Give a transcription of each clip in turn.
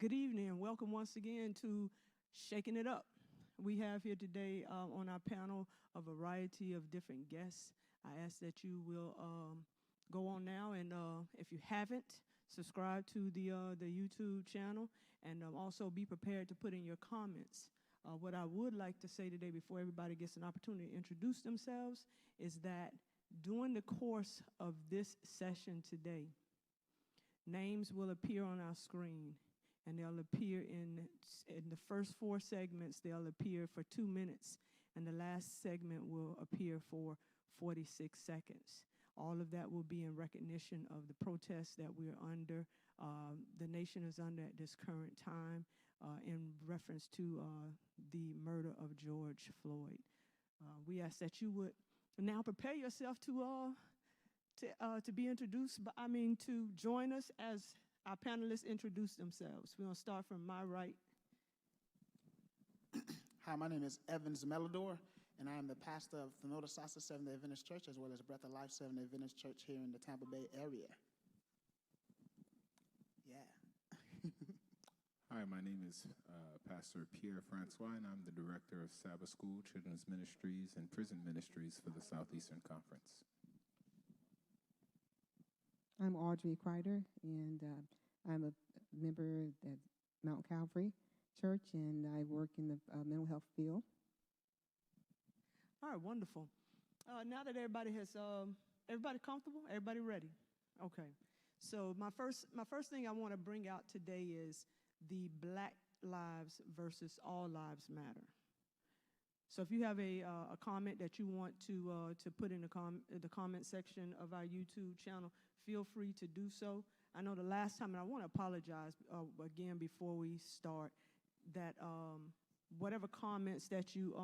Good evening and welcome once again to Shaking It Up. We have here today on our panel a variety of different guests. I ask that you will go on now and if you haven't, subscribe to the YouTube channel and also be prepared to put in your comments. What I would like to say today before everybody gets an opportunity to introduce themselves is that during the course of this session today, names will appear on our screen. And they'll appear in the first 4 segments, they'll appear for 2 minutes, and the last segment will appear for 46 seconds. All of that will be in recognition of the protests that we're under, the nation is under at this current time, in reference to the murder of George Floyd. We ask that you would now prepare yourself to be introduced, to join us as our panelists introduce themselves. We're going to start from my right. Hi, my name is Evans Melodor, and I am the pastor of Thenota Sasa Seventh-day Adventist Church, as well as Breath of Life Seventh-day Adventist Church here in the Tampa Bay area. Yeah. Hi, my name is Pastor Pierre Francois, and I'm the director of Sabbath School, Children's Ministries, and Prison Ministries for the Southeastern Conference. I'm Audrey Kreider, and I'm a member at Mount Calvary Church, and I work in the mental health field. All right, wonderful. Now that everybody comfortable? Everybody ready? Okay. So my first thing I want to bring out today is the Black Lives versus All Lives Matter. So if you have a comment that you want to put in the comment section of our YouTube channel, feel free to do so. I know the last time, and I want to apologize again before we start, that whatever comments that you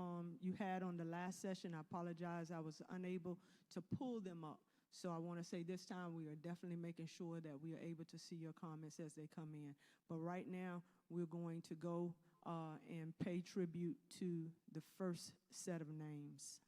had on the last session, I apologize. I was unable to pull them up. So I want to say this time we are definitely making sure that we are able to see your comments as they come in. But right now, we're going to go and pay tribute to the first set of names.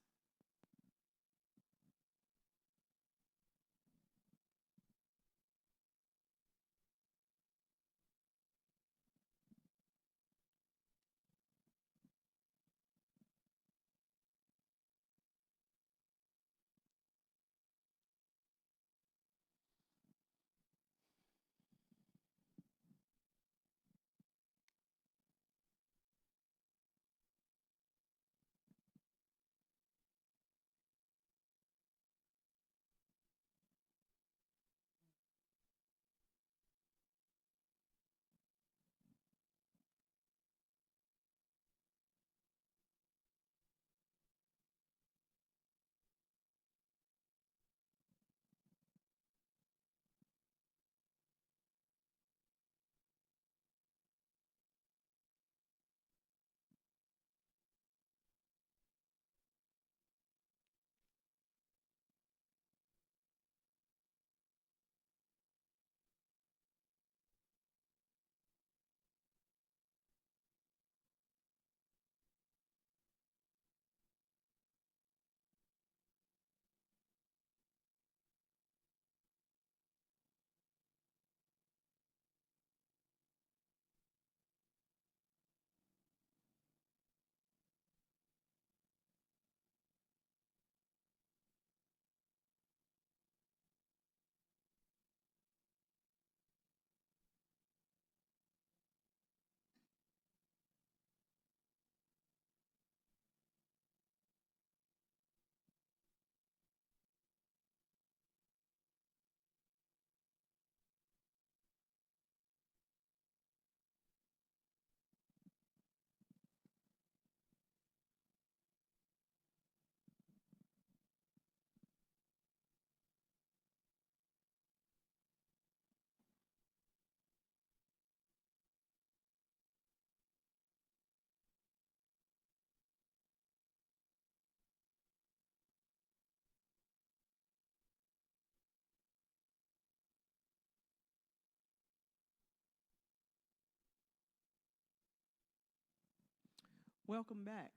Welcome back.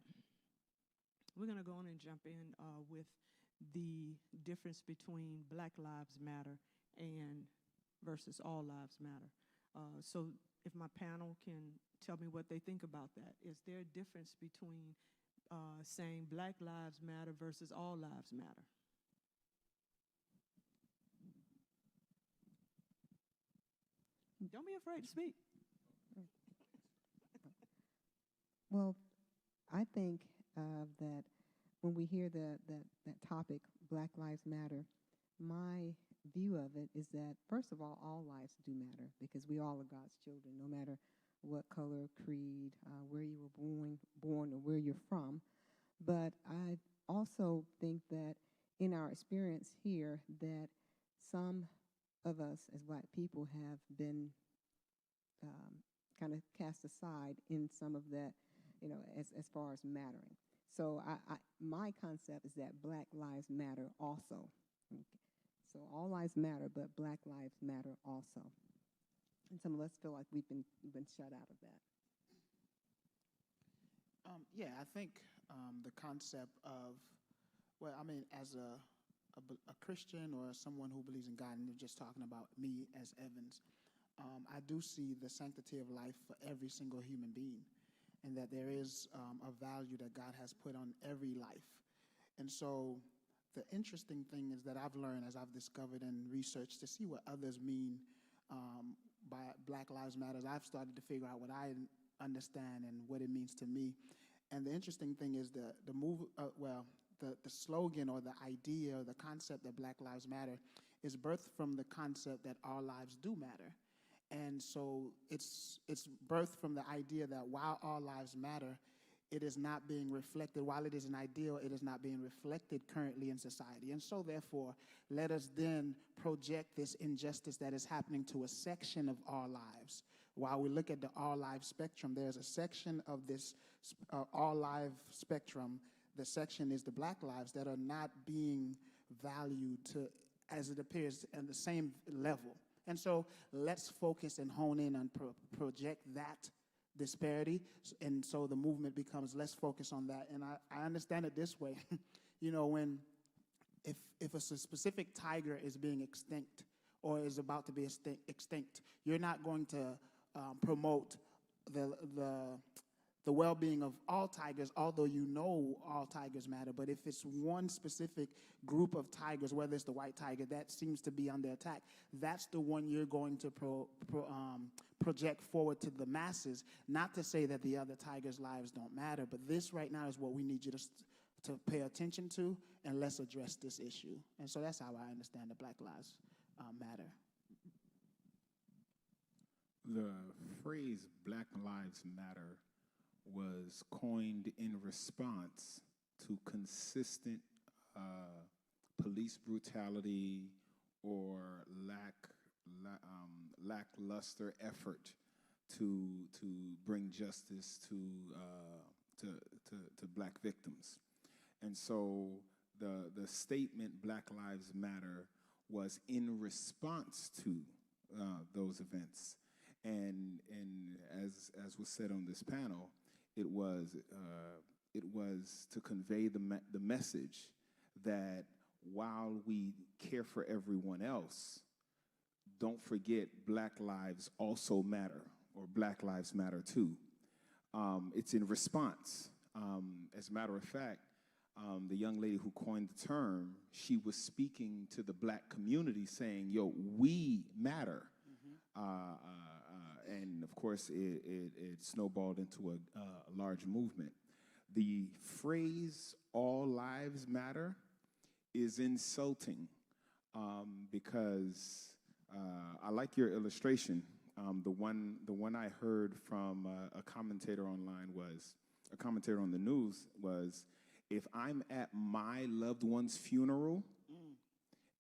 We're going to go on and jump in with the difference between Black Lives Matter and versus All Lives Matter. So if my panel can tell me what they think about that. Is there a difference between saying Black Lives Matter versus All Lives Matter? Don't be afraid to speak. Well, I think that when we hear that topic, Black Lives Matter, my view of it is that, first of all lives do matter because we all are God's children, no matter what color, creed, where you were born or where you're from. But I also think that in our experience here that some of us as Black people have been kind of cast aside in some of that, as far as mattering. So my concept is that Black lives matter also. Okay. So all lives matter, but Black lives matter also. And some of us feel like we've been shut out of that. Yeah, I think the concept of, well, I mean, as a Christian or someone who believes in God, and you're just talking about me as Evans, I do see the sanctity of life for every single human being, and that there is a value that God has put on every life. And so the interesting thing is that I've learned as I've discovered and researched to see what others mean by Black Lives Matter. I've started to figure out what I understand and what it means to me. And the interesting thing is the slogan or the idea or the concept that Black Lives Matter is birthed from the concept that our lives do matter. And so it's birthed from the idea that while all lives matter, it is not being reflected. While it is an ideal, it is not being reflected currently in society. And so therefore, let us then project this injustice that is happening to a section of our lives. While we look at the all life spectrum, there's a section of this all life spectrum. The section is the Black lives that are not being valued as it appears on the same level. And so let's focus and hone in on project that disparity. And so the movement becomes, let's focus on that. And I understand it this way. If a specific tiger is being extinct or is about to be extinct, you're not going to promote the well-being of all tigers, although you know all tigers matter. But if it's one specific group of tigers, whether it's the white tiger, that seems to be under attack, that's the one you're going to project forward to the masses, not to say that the other tigers' lives don't matter, but this right now is what we need you to pay attention to, and let's address this issue. And so that's how I understand the Black Lives Matter. The phrase Black Lives Matter was coined in response to consistent police brutality or lackluster effort to bring justice to Black victims. And so the statement Black Lives Matter was in response to those events. And as was said on this panel, it was to convey the message that while we care for everyone else, don't forget Black lives also matter, or Black lives matter too. It's in response. As a matter of fact, the young lady who coined the term, she was speaking to the Black community saying, yo, we matter. And of course, it snowballed into a large movement. The phrase "all lives matter" is insulting because I like your illustration. The one I heard from a commentator online a commentator on the news was, if I'm at my loved one's funeral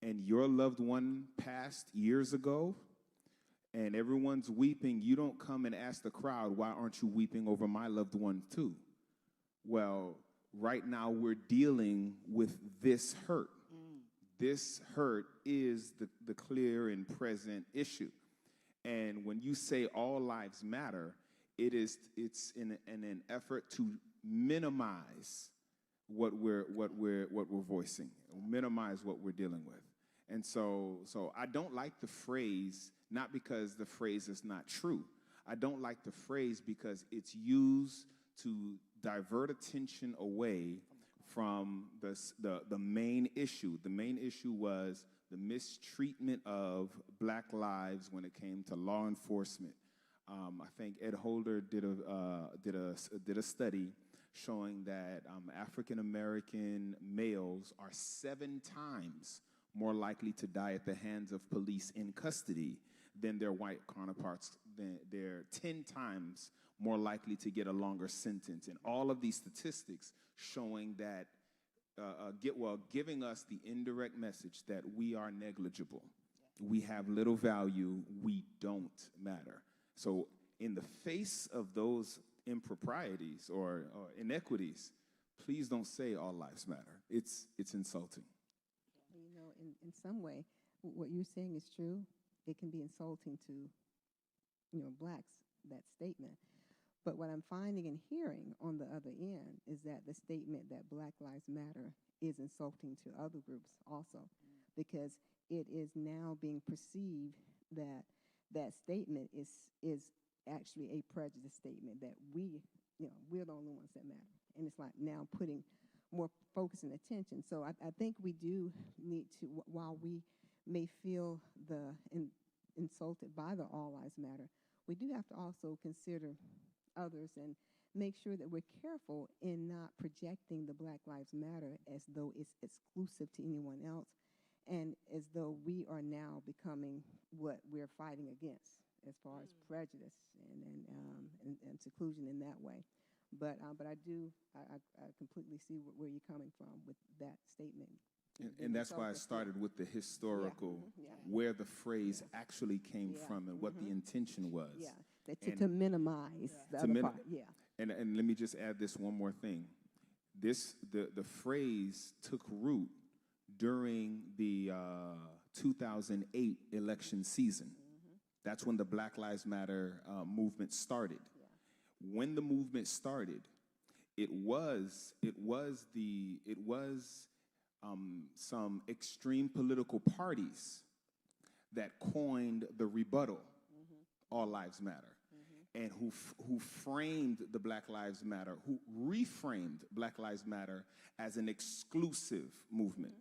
and your loved one passed years ago, and everyone's weeping, you don't come and ask the crowd, why aren't you weeping over my loved one too? Well, right now we're dealing with this hurt. This hurt is the clear and present issue. And when you say all lives matter, it's in an effort to minimize what we're voicing, minimize what we're dealing with. And so I don't like the phrase, not because the phrase is not true. I don't like the phrase because it's used to divert attention away from the main issue. The main issue was the mistreatment of black lives when it came to law enforcement. I think Ed Holder did a study showing that African American males are 7 times more likely to die at the hands of police in custody than their white counterparts. They're 10 times more likely to get a longer sentence. And all of these statistics showing that, giving us the indirect message that we are negligible. We have little value. We don't matter. So in the face of those improprieties or inequities, please don't say all lives matter. It's insulting. You know, in some way, what you're saying is true. It can be insulting to, blacks, that statement. But what I'm finding and hearing on the other end is that the statement that Black Lives Matter is insulting to other groups also, because it is now being perceived that that statement is actually a prejudice statement, that we're the only ones that matter. And it's like now putting more focus and attention. So I think we do need to, while we may feel insulted by the All Lives Matter, we do have to also consider others and make sure that we're careful in not projecting the Black Lives Matter as though it's exclusive to anyone else, and as though we are now becoming what we're fighting against as far as prejudice and seclusion in that way. But I completely see where you're coming from with that statement. And that's why I started with the historical, where the phrase actually came from and what the intention was. Yeah, to minimize the other part. Yeah. And let me just add this one more thing. The phrase took root during the 2008 election season. That's when the Black Lives Matter movement started. Yeah. When the movement started, it was some extreme political parties that coined the rebuttal, All Lives Matter, and who framed the Black Lives Matter, who reframed Black Lives Matter as an exclusive movement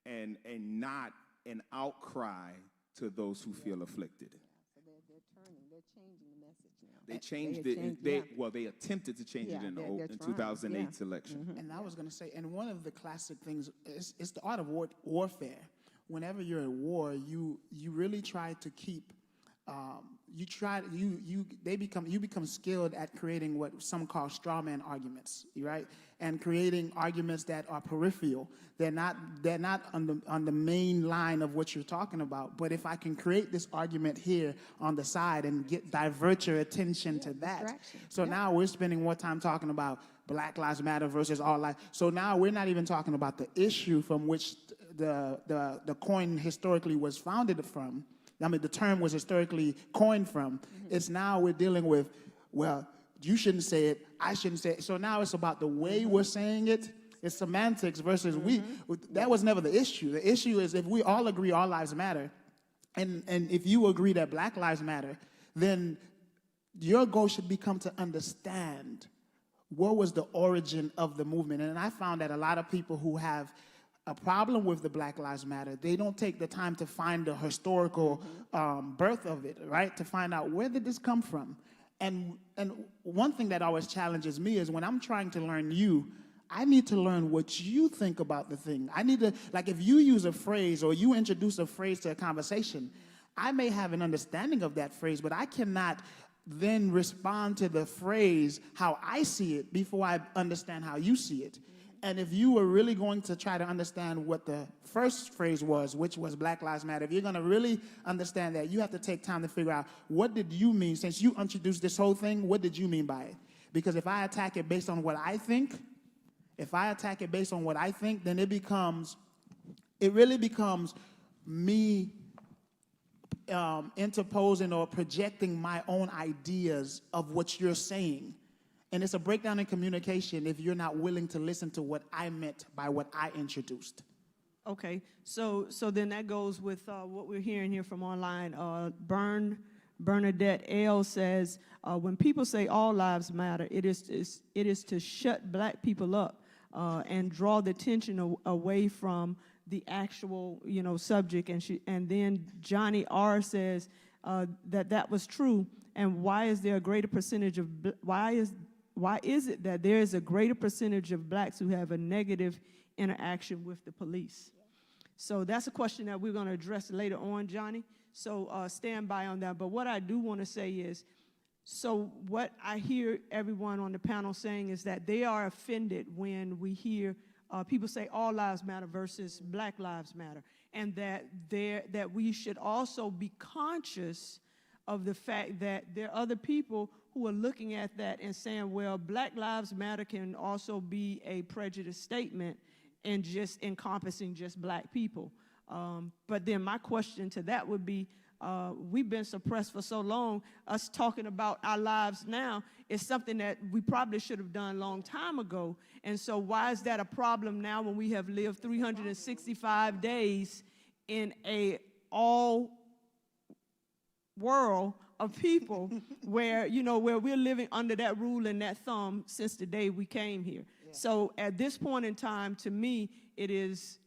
and not an outcry to those who feel afflicted. They're changing the message now. They attempted to change it in 2008's election. And I was going to say, and one of the classic things is the art of warfare. Whenever you're at war, you really try to keep. You become skilled at creating what some call straw man arguments, right? And creating arguments that are peripheral. They're not on the main line of what you're talking about. But if I can create this argument here on the side and divert your attention to that. So now we're spending more time talking about Black Lives Matter versus all lives. So now we're not even talking about the issue from which the coin historically was founded from. I mean, the term was historically coined from. It's now we're dealing with, well, you shouldn't say it, I shouldn't say it. So now it's about the way we're saying it. It's semantics versus that was never the issue. The issue is if we all agree all lives matter, and if you agree that Black Lives Matter, then your goal should become to understand what was the origin of the movement. And I found that a lot of people who have a problem with the Black Lives Matter, they don't take the time to find the historical birth of it, right? To find out where did this come from. And one thing that always challenges me is when I'm trying to learn you, I need to learn what you think about the thing. I need to, like if you use a phrase or you introduce a phrase to a conversation, I may have an understanding of that phrase, but I cannot then respond to the phrase how I see it before I understand how you see it. And if you were really going to try to understand what the first phrase was, which was Black Lives Matter, if you're going to really understand that, you have to take time to figure out what did you mean, since you introduced this whole thing, what did you mean by it? Because if I attack it based on what I think, then it really becomes me interposing or projecting my own ideas of what you're saying. And it's a breakdown in communication if you're not willing to listen to what I meant by what I introduced. Okay, so then that goes with what we're hearing here from online. Burn Bernadette L. says, when people say all lives matter, it is to shut black people up and draw the attention away from the actual, subject. And then Johnny R. says that was true. And why is there a greater percentage of why is it that there is a greater percentage of blacks who have a negative interaction with the police? So that's a question that we're going to address later on, Johnny. So stand by on that. But what I do want to say is, so what I hear everyone on the panel saying is that they are offended when we hear people say all lives matter versus Black Lives Matter, and that we should also be conscious of the fact that there are other people who are looking at that and saying, well, Black Lives Matter can also be a prejudice statement and just encompassing just black people. But then my question to that would be, we've been suppressed for so long, us talking about our lives now is something that we probably should have done a long time ago. And so why is that a problem now when we have lived 365 days in a all world of people where we're living under that rule and that thumb since the day we came here? Yeah. So at this point in time, to me, it is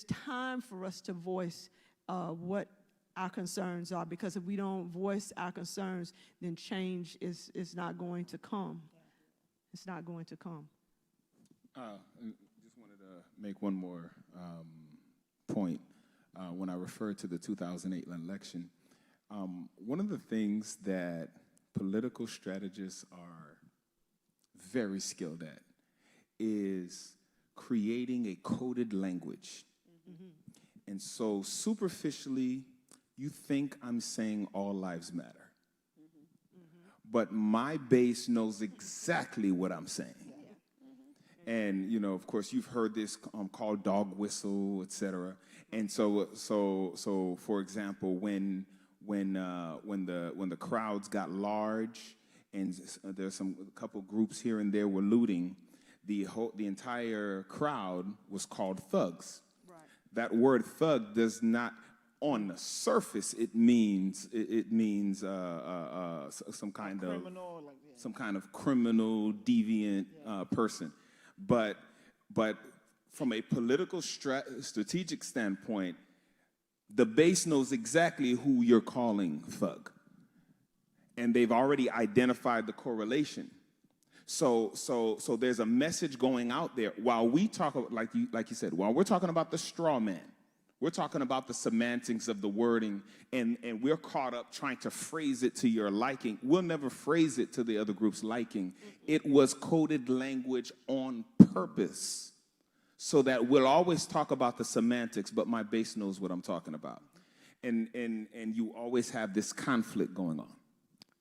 time for us to voice what our concerns are, because if we don't voice our concerns, then change is not going to come. Yeah. It's not going to come. Just wanted to make one more point. When I referred to the 2008 election, one of the things that political strategists are very skilled at is creating a coded language. Mm-hmm. And so superficially, you think I'm saying all lives matter. Mm-hmm. Mm-hmm. But my base knows exactly what I'm saying. Yeah. Mm-hmm. And, of course, you've heard this called dog whistle, et cetera. And so for example, when the crowds got large and there's a couple groups here and there were looting, the entire crowd was called thugs. Right. That word thug does not, on the surface, it means some kind of criminal, deviant person, but from a political strategic standpoint, the base knows exactly who you're calling thug, and they've already identified the correlation. So there's a message going out there. While we talk, like you said, while we're talking about the straw man, we're talking about the semantics of the wording, and we're caught up trying to phrase it to your liking. We'll never phrase it to the other group's liking. It was coded language on purpose, so that we'll always talk about the semantics, but my base knows what I'm talking about. And you always have this conflict going on.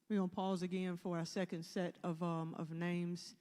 We're going to pause again for our second set of names.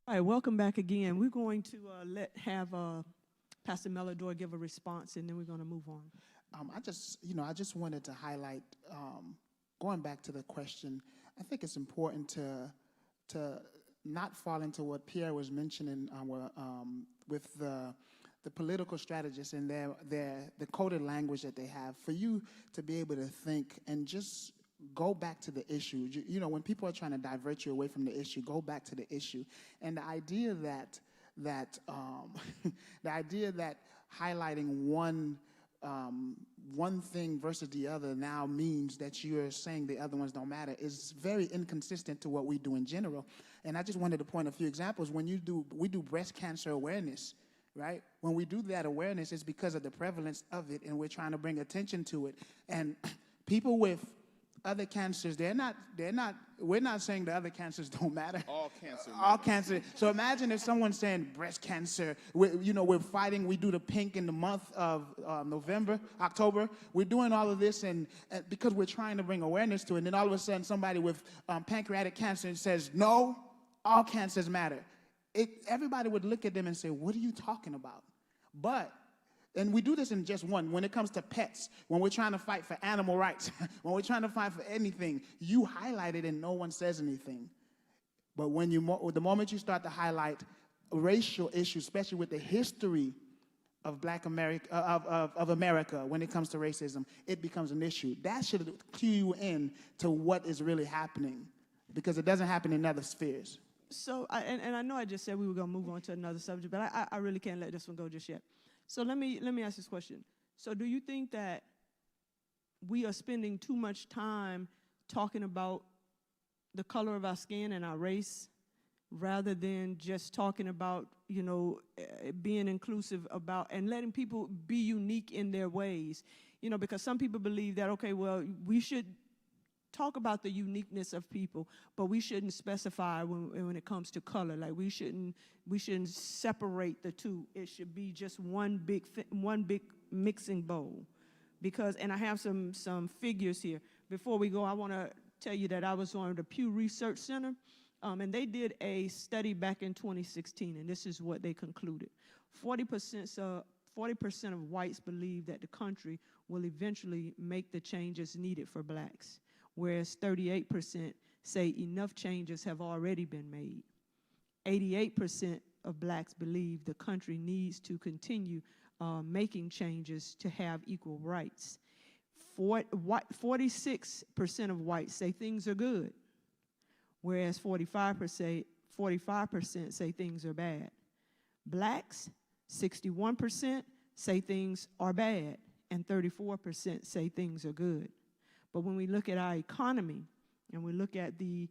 All right, welcome back again. We're going to have Pastor Melodor give a response, and then we're going to move on. I just wanted to highlight, going back to the question, I think it's important to not fall into what Pierre was mentioning with the political strategists and the coded language that they have. For you to be able to think and just go back to the issue. When people are trying to divert you away from the issue, go back to the issue. And the idea that the idea that highlighting one thing versus the other now means that you're saying the other ones don't matter is very inconsistent to what we do in general. And I just wanted to point a few examples. When we do breast cancer awareness, right? When we do that awareness, it's because of the prevalence of it, and we're trying to bring attention to it. And people with other cancers, we're not saying the other cancers don't matter. All cancer. All cancer. So imagine if someone's saying breast cancer, we're fighting, we do the pink in the month of October. We're doing all of this and because we're trying to bring awareness to it. And then all of a sudden somebody with pancreatic cancer says, no, all cancers matter. Everybody would look at them and say, what are you talking about? And we do this in just one. When it comes to pets, when we're trying to fight for animal rights, when we're trying to fight for anything, you highlight it and no one says anything. But the moment you start to highlight racial issues, especially with the history of Black America, of America, when it comes to racism, it becomes an issue. That should cue you in to what is really happening, because it doesn't happen in other spheres. So, I know I just said we were going to move on to another subject, but I really can't let this one go just yet. So let me ask this question. So do you think that we are spending too much time talking about the color of our skin and our race rather than just talking about, being inclusive about and letting people be unique in their ways? Because some people believe that, okay, well, we should talk about the uniqueness of people, but we shouldn't specify when it comes to color. Like we shouldn't separate the two. It should be just one big mixing bowl. And I have some figures here. Before we go, I want to tell you that I was on the Pew Research Center, and they did a study back in 2016, and this is what they concluded: 40% of whites believe that the country will eventually make the changes needed for blacks, whereas 38% say enough changes have already been made. 88% of blacks believe the country needs to continue making changes to have equal rights. 46% of whites say things are good, whereas 45% say things are bad. Blacks, 61% say things are bad, and 34% say things are good. But when we look at our economy and we look at the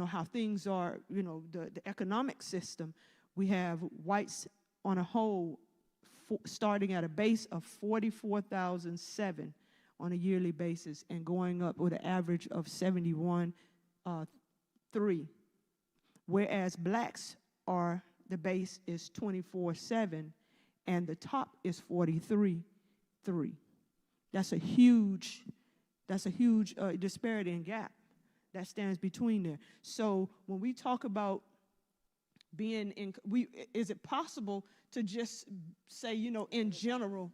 how things are, the economic system, we have whites on a whole starting at a base of $44,007 on a yearly basis and going up with an average of $71,300, whereas blacks the base is $24,700 and the top is $43,300. That's a huge disparity and gap that stands between there. So when we talk about is it possible to just say, in general,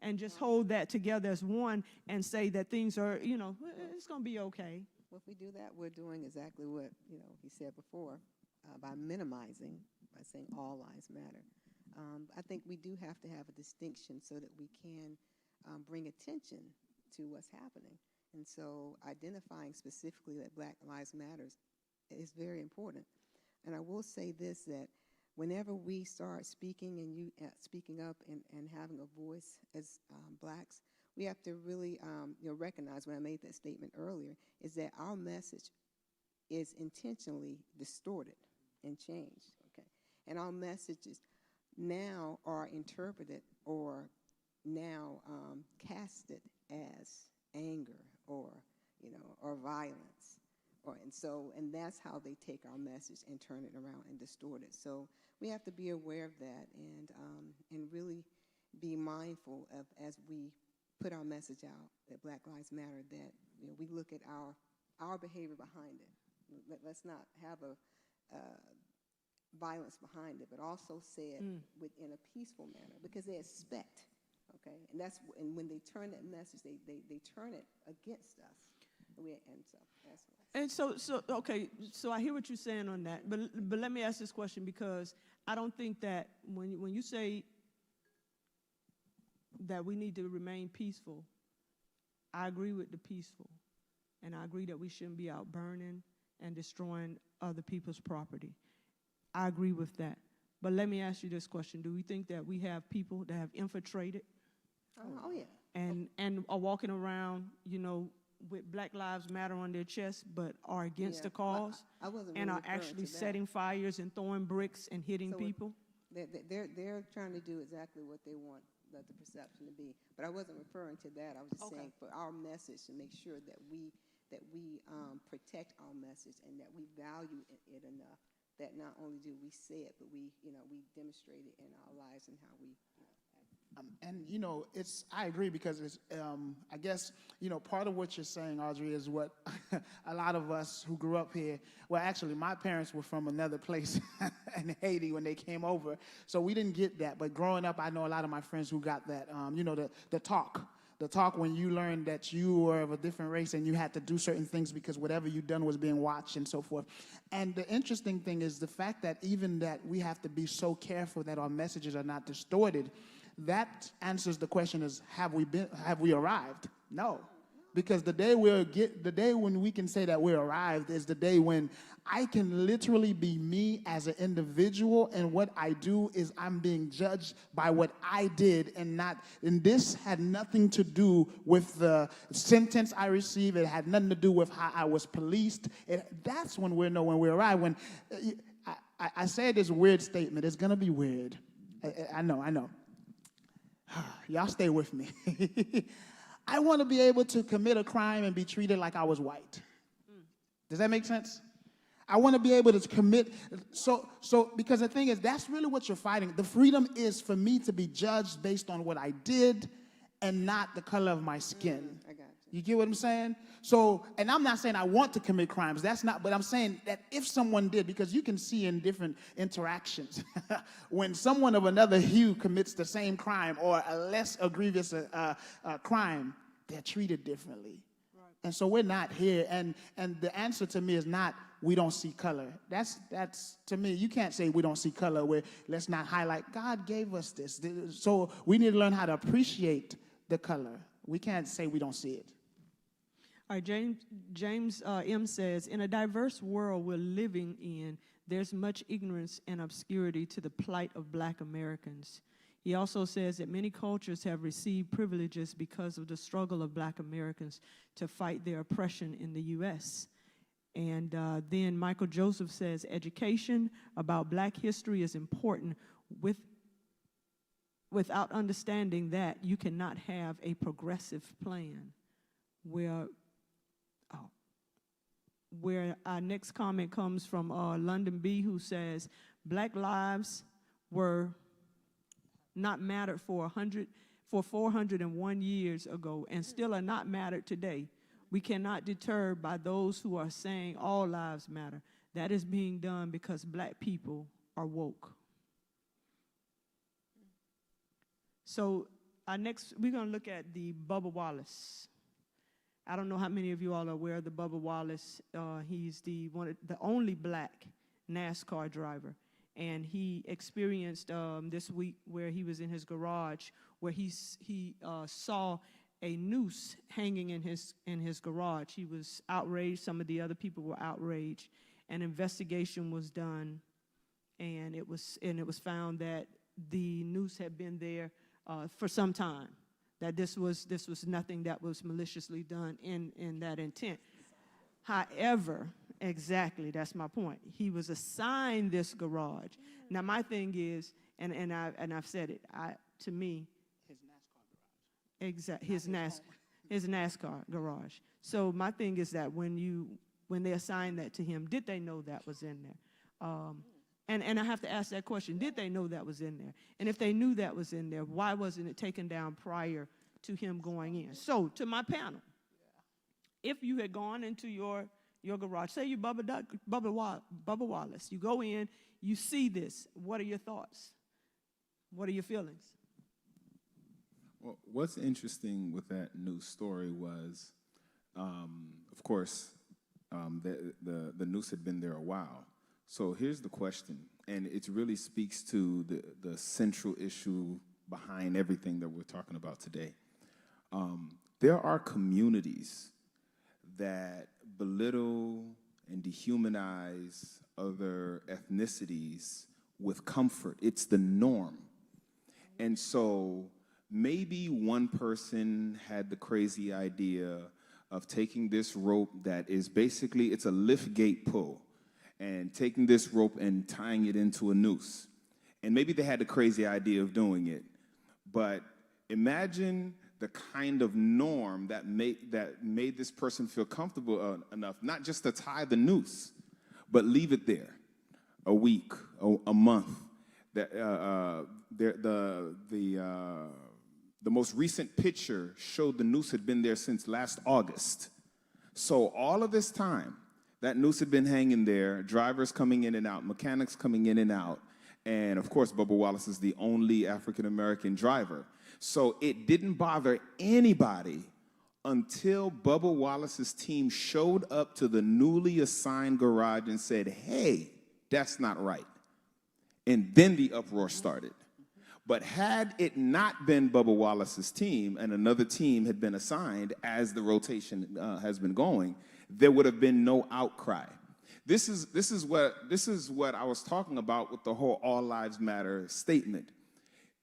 and just hold that together as one and say that things are, it's going to be okay? Well, if we do that, we're doing exactly what, he said before, by minimizing, by saying all lives matter. I think we do have to have a distinction so that we can bring attention to what's happening. And so identifying specifically that Black Lives Matters is very important. And I will say this, that whenever we start speaking and speaking up and having a voice as blacks, we have to really recognize, when I made that statement earlier, is that our message is intentionally distorted and changed, okay? And our messages now are interpreted or now casted as anger or violence, and that's how they take our message and turn it around and distort it. So we have to be aware of that and really be mindful of, as we put our message out that Black Lives Matter, that we look at our behavior behind it. Let's not have violence behind it, but also said within a peaceful manner, because they expect, okay, and when they turn that message, they turn it against us, And so okay, so I hear what you're saying on that, but let me ask this question, because I don't think that when you say that we need to remain peaceful, I agree with the peaceful, and I agree that we shouldn't be out burning and destroying other people's property. I agree with that. But let me ask you this question. Do we think that we have people that have infiltrated yeah. and are walking around, with Black Lives Matter on their chest, but are against the cause? I wasn't and really are actually to that. setting fires and throwing bricks and hitting people? They're trying to do exactly what they want the perception to be. But I wasn't referring to that. I was just saying for our message to make sure that we protect our message and that we value it enough that not only do we say it, but we demonstrate it in our lives and how we and I agree, because it's I guess part of what you're saying, Audrey, is what a lot of us who grew up here. Well, actually, my parents were from another place in Haiti when they came over, so we didn't get that. But growing up, I know a lot of my friends who got that. The talk when you learned that you were of a different race and you had to do certain things because whatever you done was being watched and so forth. And the interesting thing is the fact that even that we have to be so careful that our messages are not distorted. That answers the question: is have we arrived? No. Because the day when we can say that we're arrived is the day when I can literally be me as an individual, and what I do is I'm being judged by what I did, and this had nothing to do with the sentence I received. It had nothing to do with how I was policed. That's when we know when we arrive. When I say this weird statement, it's gonna be weird. I know. Y'all stay with me. I want to be able to commit a crime and be treated like I was white. Does that make sense? I want to be able to commit. So because the thing is, that's really what you're fighting. The freedom is for me to be judged based on what I did and not the color of my skin. I got you. You get what I'm saying? So, and I'm not saying I want to commit crimes. That's not, but I'm saying that if someone did, because you can see in different interactions, when someone of another hue commits the same crime or a less grievous crime, they're treated differently. Right. And so we're not here. And the answer to me is not we don't see color. That's to me, you can't say we don't see color where let's not highlight God gave us this. So we need to learn how to appreciate the color. We can't say we don't see it. All right, James M. says, in a diverse world we're living in, there's much ignorance and obscurity to the plight of Black Americans. He also says that many cultures have received privileges because of the struggle of Black Americans to fight their oppression in the U.S. And then Michael Joseph says, education about Black history is important. Without understanding that, you cannot have a progressive plan. Where our next comment comes from London B, who says, Black lives were not mattered for 401 years ago and still are not mattered today. We cannot deter by those who are saying all lives matter. That is being done because Black people are woke. So we're going to look at the Bubba Wallace. I don't know how many of you all are aware of the Bubba Wallace. He's the only Black NASCAR driver, and he experienced this week where he was in his garage, where he saw a noose hanging in his garage. He was outraged. Some of the other people were outraged. An investigation was done, and it was found that the noose had been there for some time. That this was nothing that was maliciously done in that intent. However, exactly, that's my point. He was assigned this garage. Now my thing is, and I've said it. To me, his NASCAR garage. So my thing is that when they assigned that to him, did they know that was in there? And I have to ask that question, did they know that was in there? And if they knew that was in there, why wasn't it taken down prior to him going in? So to my panel, if you had gone into your Your garage. Say you Bubba Wallace. You go in, you see this. What are your thoughts? What are your feelings? Well, what's interesting with that news story was, of course, the noose had been there a while. So here's the question, and it really speaks to the central issue behind everything that we're talking about today. There are communities that belittle and dehumanize other ethnicities with comfort. It's the norm. And so maybe one person had the crazy idea of taking this rope that is basically, it's a lift gate pull, and taking this rope and tying it into a noose. And maybe they had the crazy idea of doing it. But imagine the kind of norm that made this person feel comfortable enough, not just to tie the noose, but leave it there a week, a month. The most recent picture showed the noose had been there since last August. So all of this time, that noose had been hanging there, drivers coming in and out, mechanics coming in and out, and of course, Bubba Wallace is the only African-American driver. So it didn't bother anybody until Bubba Wallace's team showed up to the newly assigned garage and said, hey, that's not right. And then the uproar started. But had it not been Bubba Wallace's team and another team had been assigned as the rotation has been going, there would have been no outcry. This is what I was talking about with the whole All Lives Matter statement.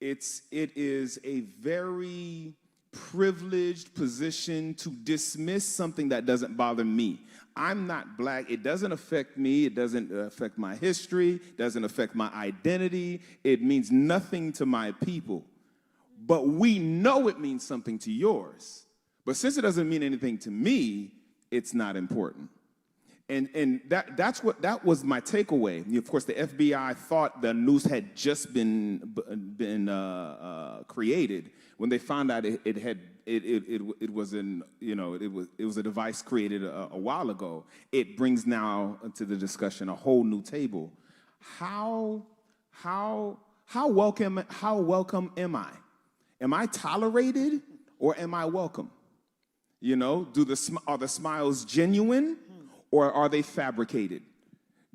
It is a very privileged position to dismiss something that doesn't bother me. I'm not black. It doesn't affect me. It doesn't affect my history. It doesn't affect my identity. It means nothing to my people. But we know it means something to yours. But since it doesn't mean anything to me, it's not important. And that was my takeaway. Of course, the FBI thought the noose had just been created when they found out it was a device created a while ago. It brings now to the discussion a whole new table. How welcome am I? Am I tolerated or am I welcome? You know, are the smiles genuine? Or are they fabricated?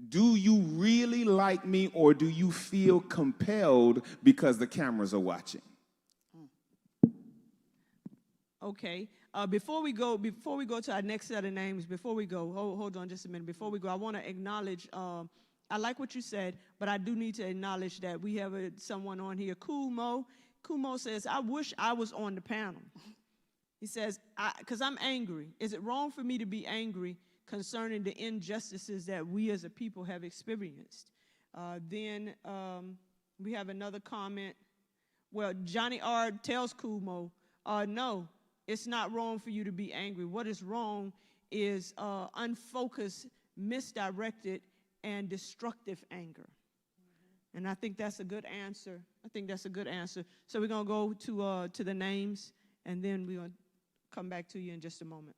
Do you really like me, or do you feel compelled because the cameras are watching? Okay. Before we go to our next set of names, hold on just a minute. Before we go, I want to acknowledge. I like what you said, but I do need to acknowledge that we have someone on here, Kumo. Kumo says, "I wish I was on the panel." He says, "Because I'm angry. Is it wrong for me to be angry concerning the injustices that we as a people have experienced?" Then we have another comment. Well, Johnny R. tells Kumo, no, it's not wrong for you to be angry. What is wrong is unfocused, misdirected, and destructive anger. And I think that's a good answer. So we're going to go to the names, and then we're going to come back to you in just a moment.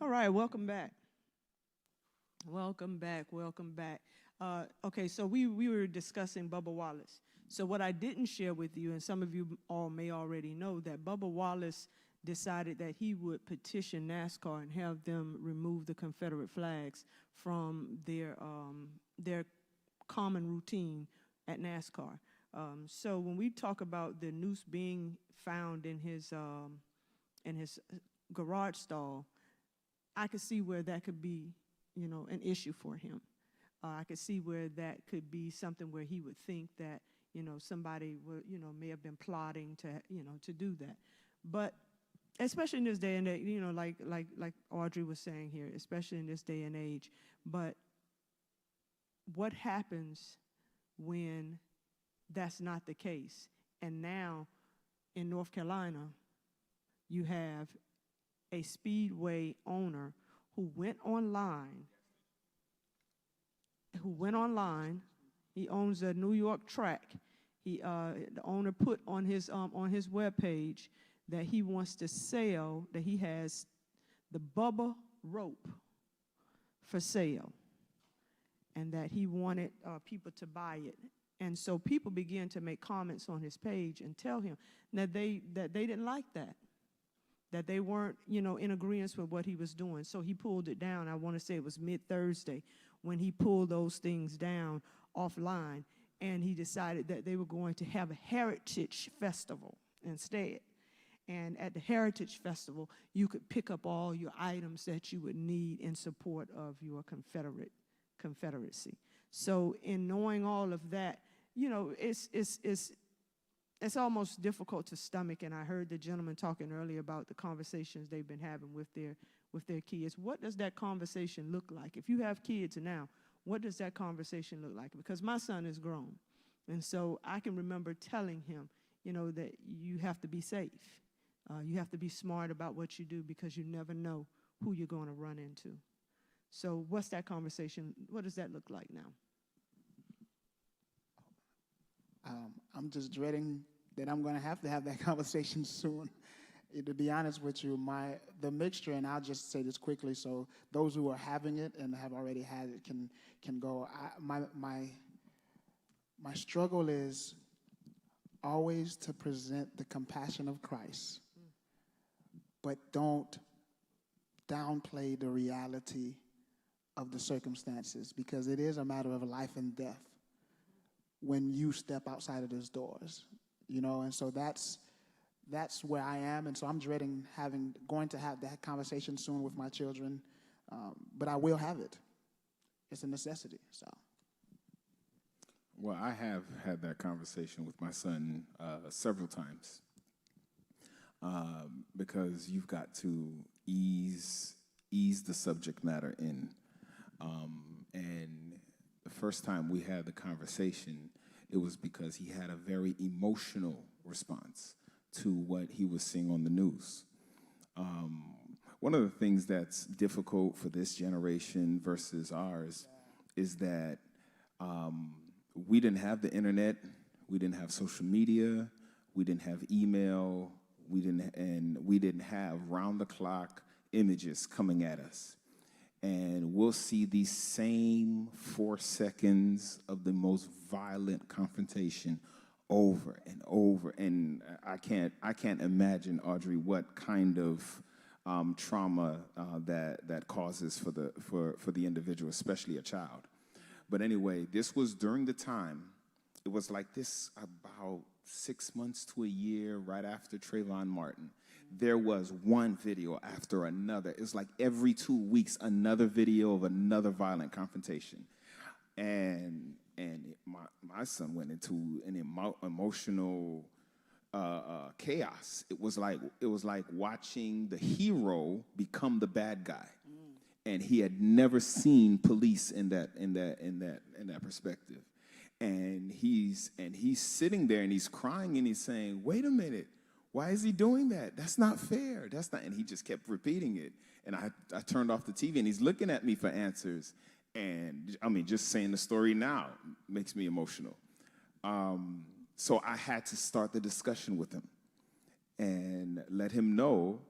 All right, welcome back. Welcome back. Welcome back. Okay, so we were discussing Bubba Wallace. So what I didn't share with you, and some of you all may already know, that Bubba Wallace decided that he would petition NASCAR and have them remove the Confederate flags from their common routine at NASCAR. So when we talk about the noose being found in his garage stall, I could see where that could be, an issue for him. I could see where that could be something where he would think that, somebody would, may have been plotting to do that. But especially in this day and age, like Audrey was saying here, especially in this day and age. But what happens when that's not the case? And now in North Carolina, you have a speedway owner who went online. He owns a New York track. The owner put on his webpage that he wants to sell, that he has the Bubba rope for sale, and that he wanted people to buy it. And so people began to make comments on his page and tell him that they didn't like that they weren't, in agreement with what he was doing. So he pulled it down. I want to say it was mid-Thursday when he pulled those things down offline, and he decided that they were going to have a heritage festival instead. And at the Heritage Festival, you could pick up all your items that you would need in support of your Confederacy. So in knowing all of that, it's almost difficult to stomach. And I heard the gentleman talking earlier about the conversations they've been having with their kids. What does that conversation look like? If you have kids now, what does that conversation look like? Because my son is grown. And so I can remember telling him, that you have to be safe. You have to be smart about what you do because you never know who you're going to run into. So what's that conversation? What does that look like now? I'm just dreading that I'm going to have that conversation soon. To be honest with you, the mixture, and I'll just say this quickly so those who are having it and have already had it can go. My struggle is always to present the compassion of Christ, but don't downplay the reality of the circumstances, because it is a matter of life and death when you step outside of those doors, and so that's where I am, and so I'm dreading going to have that conversation soon with my children, but I will have it. It's a necessity. So. Well, I have had that conversation with my son several times, because you've got to ease the subject matter in. And the first time we had the conversation, it was because he had a very emotional response to what he was seeing on the news. One of the things that's difficult for this generation versus ours is that we didn't have the internet, we didn't have social media, we didn't have email, we didn't have round-the-clock images coming at us. And we'll see these same 4 seconds of the most violent confrontation over and over. And I can't imagine, Audrey, what kind of trauma that causes for the individual, especially a child. But anyway, this was during the time. It was like this about 6 months to a year right after Trayvon Martin. There was one video after another. It's like every 2 weeks, another video of another violent confrontation. And my son went into an emotional chaos. It was like watching the hero become the bad guy. And he had never seen police in that perspective. And he's sitting there and he's crying and he's saying, "Wait a minute. Why is he doing that? That's not fair. That's not." And he just kept repeating it. And I turned off the TV, and he's looking at me for answers. And I mean, just saying the story now makes me emotional. So I had to start the discussion with him and let him know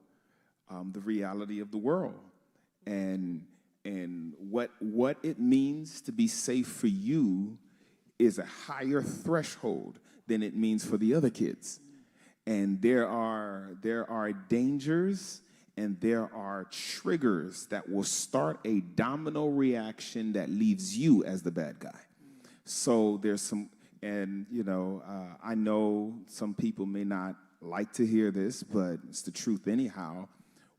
the reality of the world. and what it means to be safe for you is a higher threshold than it means for the other kids. And there are dangers and there are triggers that will start a domino reaction that leaves you as the bad guy. So there's some, and I know some people may not like to hear this, but it's the truth anyhow.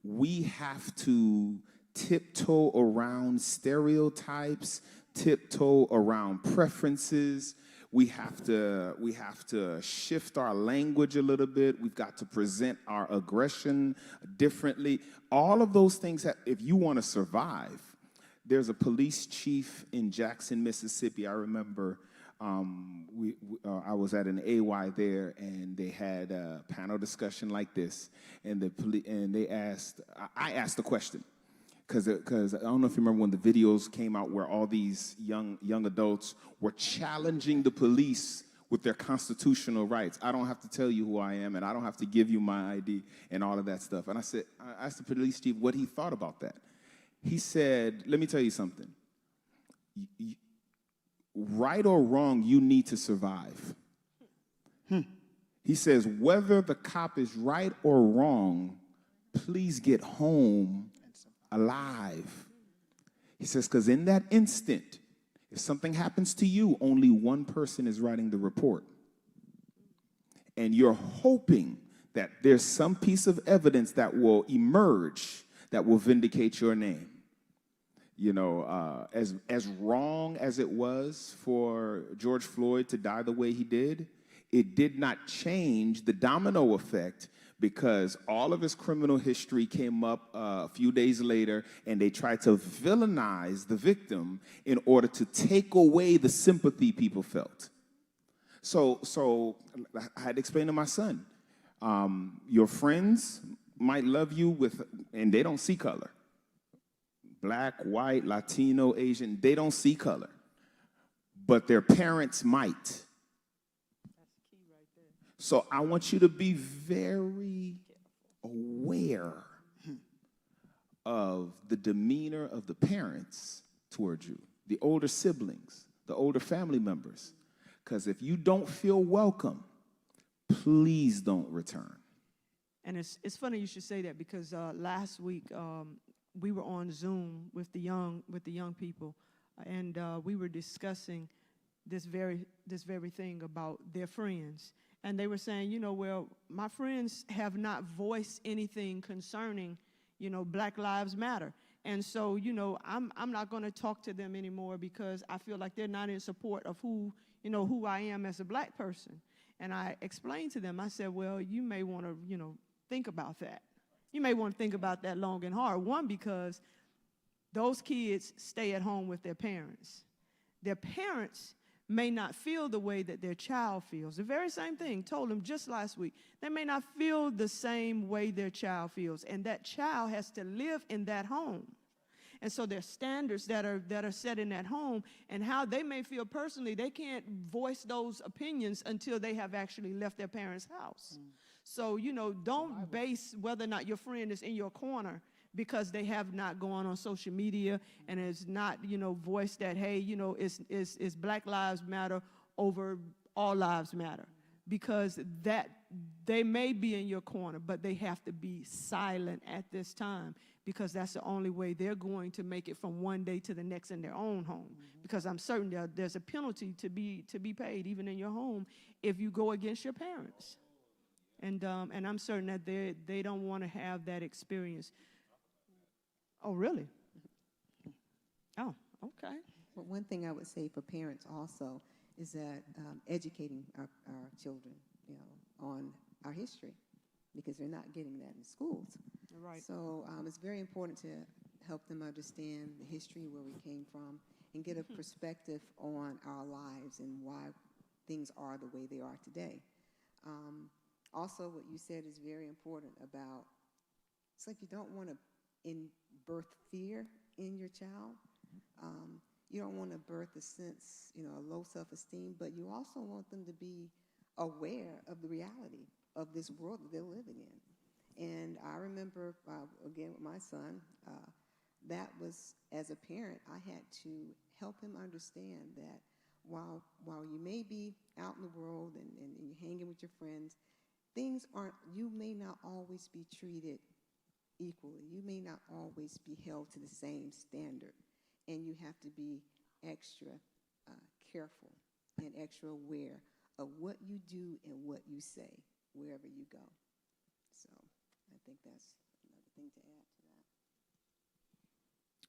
We have to tiptoe around stereotypes, tiptoe around preferences. We have to shift our language a little bit. We've got to present our aggression differently. All of those things, if you want to survive. There's a police chief in Jackson, Mississippi. I remember I was at an AY there, and they had a panel discussion like this, and I asked the question. Because I don't know if you remember when the videos came out where all these young adults were challenging the police with their constitutional rights. I don't have to tell you who I am, and I don't have to give you my ID and all of that stuff. And I asked the police chief what he thought about that. He said, let me tell you something. Right or wrong, you need to survive. He says, whether the cop is right or wrong, please get home alive. He says, because in that instant, if something happens to you, only one person is writing the report. And you're hoping that there's some piece of evidence that will emerge that will vindicate your name. As wrong as it was for George Floyd to die the way he did, it did not change the domino effect, because all of his criminal history came up a few days later, and they tried to villainize the victim in order to take away the sympathy people felt. So I had to explain to my son, your friends might love you and they don't see color. Black, white, Latino, Asian, they don't see color. But their parents might. So I want you to be very aware of the demeanor of the parents towards you, the older siblings, the older family members. Because if you don't feel welcome, please don't return. And it's funny you should say that, because last week we were on Zoom with the young people, and we were discussing this very thing about their friends. And they were saying, well, my friends have not voiced anything concerning, Black Lives Matter. And so, I'm not going to talk to them anymore, because I feel like they're not in support of who I am as a Black person. And I explained to them, I said, well, you may want to, think about that. You may want to think about that long and hard. One, because those kids stay at home with their parents. Their parents may not feel the way that their child feels. The very same thing, told them just last week. They may not feel the same way their child feels, and that child has to live in that home. And so there's standards that are set in that home, and how they may feel personally, they can't voice those opinions until they have actually left their parents' house. So, don't base whether or not your friend is in your corner because they have not gone on social media and has not, voiced that, hey, it's Black Lives Matter over all lives matter. Because that they may be in your corner, but they have to be silent at this time, because that's the only way they're going to make it from one day to the next in their own home. Because I'm certain there's a penalty to be paid, even in your home, if you go against your parents. And I'm certain that they don't want to have that experience. Oh, really? Oh, okay. Well, one thing I would say for parents also is that educating our children, on our history, because they're not getting that in schools. Right. So it's very important to help them understand the history, where we came from, and get a perspective on our lives and why things are the way they are today. Also, what you said is very important about, it's like you don't want to birth fear in your child. You don't want to birth a sense, a low self-esteem, but you also want them to be aware of the reality of this world that they're living in. And I remember, again, with my son, that was, as a parent, I had to help him understand that while you may be out in the world and you're hanging with your friends, things aren't, you may not always be treated equally. You may not always be held to the same standard. And you have to be extra careful and extra aware of what you do and what you say wherever you go. So I think that's another thing to add to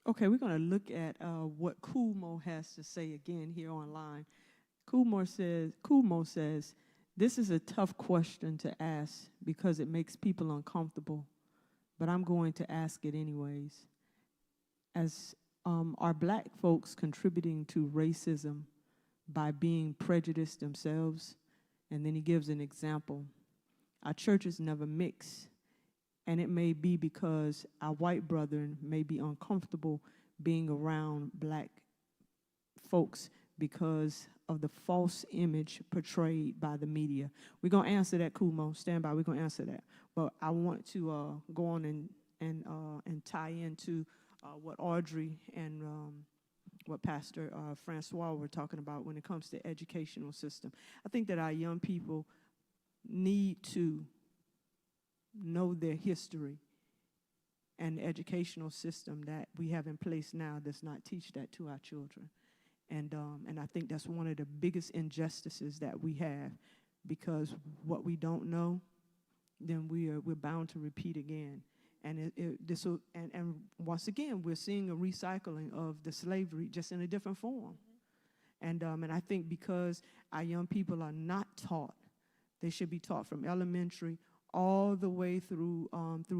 that. Okay, we're going to look at what Kumo has to say again here online. Kumo says, this is a tough question to ask because it makes people uncomfortable, but I'm going to ask it anyways. As are black folks contributing to racism by being prejudiced themselves? And then he gives an example. Our churches never mix, and it may be because our white brethren may be uncomfortable being around black folks because of the false image portrayed by the media. We're going to answer that, Kumo. Stand by. We're going to answer that. But I want to go on and tie into what Audrey and what Pastor Francois were talking about when it comes to educational system. I think that our young people need to know their history, and the educational system that we have in place now does not teach that to our children. And I think that's one of the biggest injustices that we have, because what we don't know, then we're bound to repeat again. And and once again, we're seeing a recycling of the slavery, just in a different form. And I think because our young people are not taught, they should be taught from elementary all the way through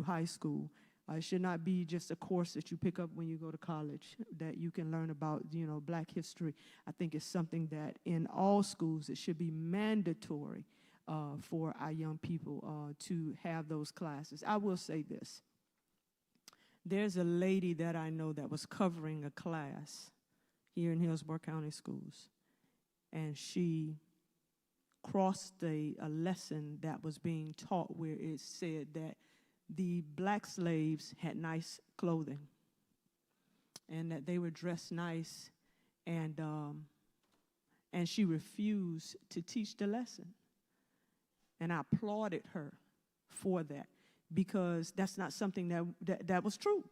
high school. It should not be just a course that you pick up when you go to college that you can learn about, Black history. I think it's something that in all schools it should be mandatory for our young people to have those classes. I will say this. There's a lady that I know that was covering a class here in Hillsborough County Schools, and she crossed a lesson that was being taught where it said that the black slaves had nice clothing and that they were dressed nice, and she refused to teach the lesson. And I applauded her for that, because that's not something that was true.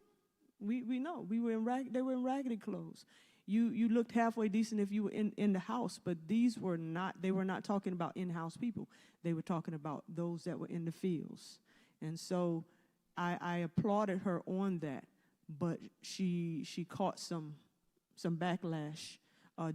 We know they were in raggedy clothes. You looked halfway decent if you were in the house, but they were not talking about in-house people. They were talking about those that were in the fields. And so I applauded her on that, but she caught some backlash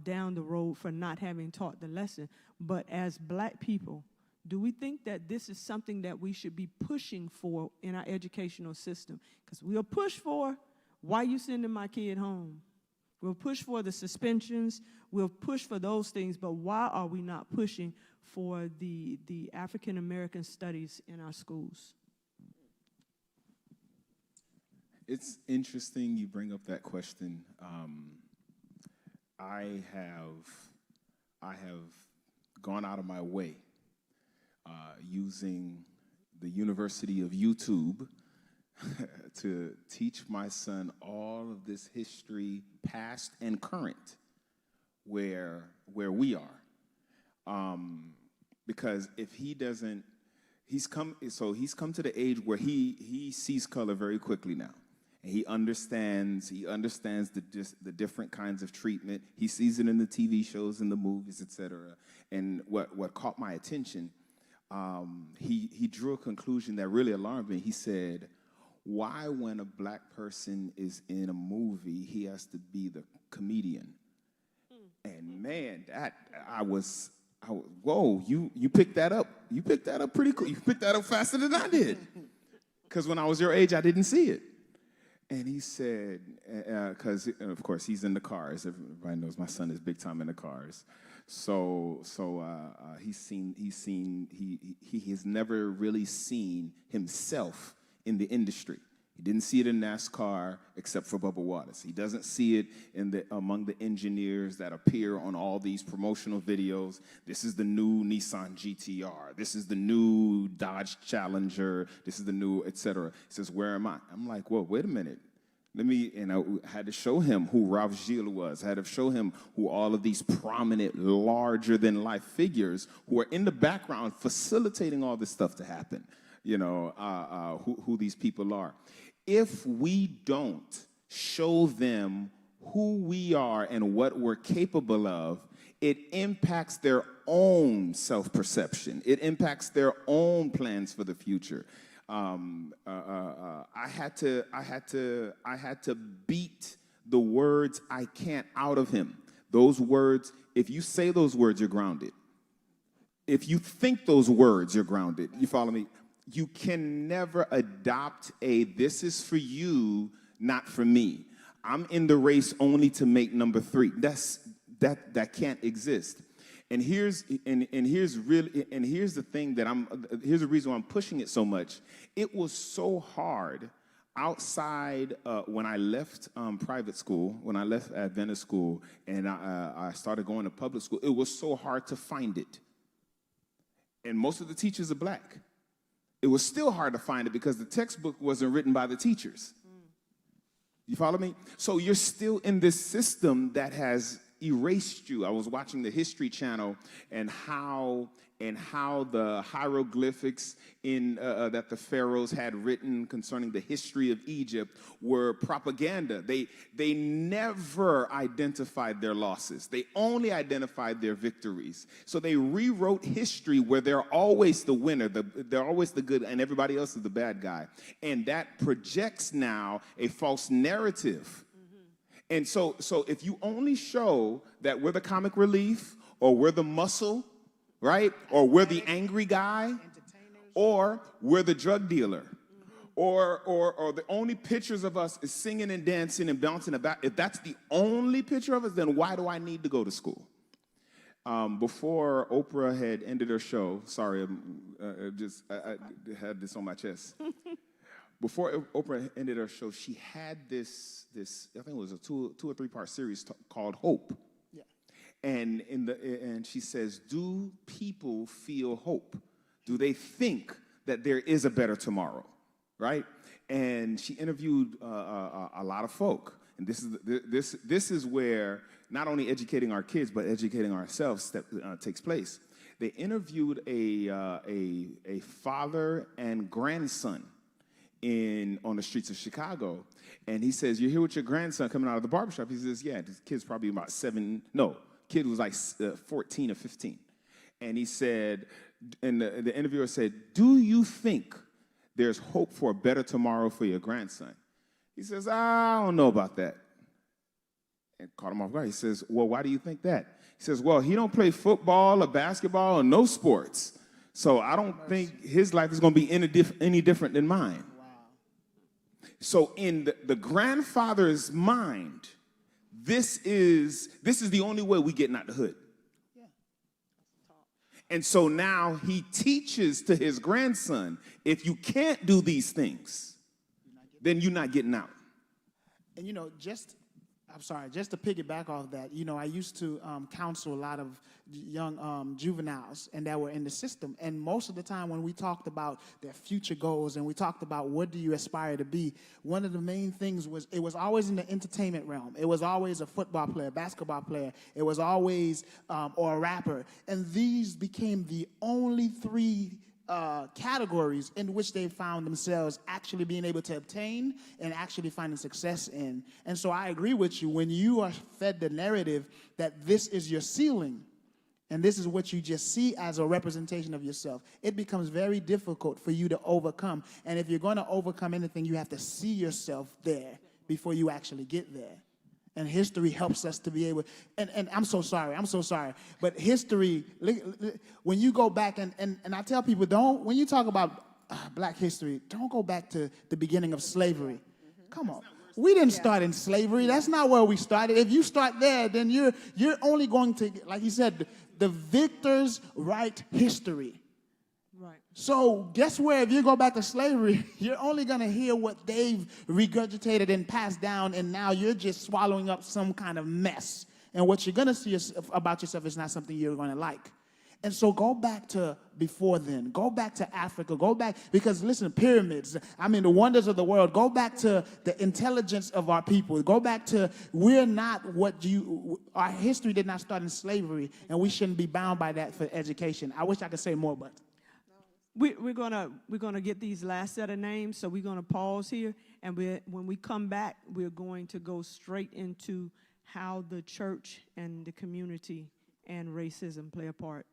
down the road for not having taught the lesson. But as black people, do we think that this is something that we should be pushing for in our educational system? Because we'll push for, why you sending my kid home? We'll push for the suspensions. We'll push for those things. But why are we not pushing for the African American studies in our schools? It's interesting you bring up that question. I have gone out of my way using the University of YouTube to teach my son all of this history, past and current, where we are. Because if he doesn't, he's come to the age where he sees color very quickly now. And he understands the different kinds of treatment. He sees it in the TV shows, in the movies, etc. And what caught my attention, he drew a conclusion that really alarmed me. He said, why, when a black person is in a movie, he has to be the comedian? And man, I was whoa, you picked that up. You picked that up pretty cool. You picked that up faster than I did. Because when I was your age, I didn't see it. And he said, because of course he's in the cars. Everybody knows my son is big time in the cars. So he has never really seen himself in the industry. He didn't see it in NASCAR except for Bubba Wallace. He doesn't see it among the engineers that appear on all these promotional videos. This is the new Nissan GTR. This is the new Dodge Challenger. This is the new, etc. He says, where am I? I'm like, well, wait a minute. I had to show him who Ralph Gilles was. I had to show him who all of these prominent, larger-than-life figures who are in the background facilitating all this stuff to happen, who these people are. If we don't show them who we are and what we're capable of, it impacts their own self-perception. It impacts their own plans for the future. I had to beat the words "I can't" out of him. Those words, if you say those words, you're grounded. If you think those words, you're grounded. You follow me? You can never adopt "this is for you, not for me. I'm in the race only to make number 3." That can't exist. And here's the thing here's the reason why I'm pushing it so much. It was so hard outside when I left private school, when I left Adventist school, and I started going to public school. It was so hard to find it. And most of the teachers are black. It was still hard to find it because the textbook wasn't written by the teachers. You follow me? So you're still in this system that has erased you. I was watching the History Channel and how the hieroglyphics that the pharaohs had written concerning the history of Egypt were propaganda. They never identified their losses. They only identified their victories. So they rewrote history where they're always the winner, they're always the good, and everybody else is the bad guy. And that projects now a false narrative. And so if you only show that we're the comic relief, or we're the muscle, right? Or we're the angry guy, or we're the drug dealer, or the only pictures of us is singing and dancing and bouncing about. If that's the only picture of us, then why do I need to go to school? Before Oprah had ended her show, sorry, I had this on my chest. Before Oprah ended her show, she had this I think it was a two or three part series called Hope. Yeah. And she says, do people feel hope? Do they think that there is a better tomorrow? Right? And she interviewed a lot of folk. And this is where not only educating our kids but educating ourselves takes place. They interviewed a father and grandson on the streets of Chicago, and he says, "You're here with your grandson coming out of the barbershop." He says, "Yeah, this kid's probably about 7. No, kid was like 14 or 15." And he said, and the interviewer said, "Do you think there's hope for a better tomorrow for your grandson?" He says, "I don't know about that." And caught him off guard. He says, "Well, why do you think that?" He says, "Well, he don't play football or basketball or no sports, so I don't think his life is going to be any different than mine." So in the grandfather's mind, this is the only way we getting out the hood. Yeah. And so now he teaches to his grandson, if you can't do these things, then you're not getting out. And just to piggyback off that, I used to counsel a lot of young juveniles and that were in the system. And most of the time when we talked about their future goals and we talked about what do you aspire to be, one of the main things was it was always in the entertainment realm. It was always a football player, basketball player. It was always or a rapper. And these became the only 3 categories in which they found themselves actually being able to obtain and actually finding success in. And so I agree with you. When you are fed the narrative that this is your ceiling and this is what you just see as a representation of yourself, it becomes very difficult for you to overcome. And if you're going to overcome anything, you have to see yourself there before you actually get there. And history helps us to be able, and I'm so sorry, but history, when you go back, and I tell people, when you talk about black history, don't go back to the beginning of slavery. Come on. We didn't start in slavery. That's not where we started. If you start there, then you're only going to, like he said, the victors write history. Right. So guess where? If you go back to slavery, you're only going to hear what they've regurgitated and passed down, and now you're just swallowing up some kind of mess. And what you're going to see about yourself is not something you're going to like. And so go back to before then. Go back to Africa. Go back, because listen, pyramids, I mean, the wonders of the world. Go back to the intelligence of our people. Go back to, we're not our history did not start in slavery, and we shouldn't be bound by that for education. I wish I could say more, but. We're gonna get these last set of names, so we're gonna pause here, and when we come back, we're going to go straight into how the church and the community and racism play a part.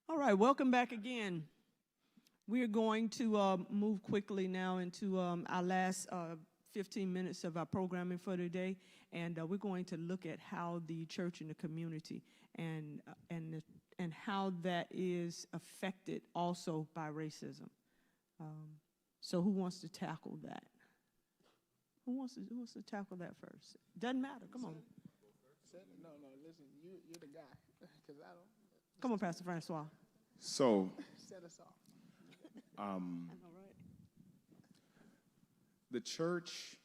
All right, welcome back again. We are going to move quickly now into our last 15 minutes of our programming for today, and we're going to look at how the church and the community and how that is affected also by racism. So, who wants to tackle that? Who wants to tackle that first? Doesn't matter. Come on. No, listen, you're the guy, because I don't. Come on, Pastor Francois. So, Set us off. the church,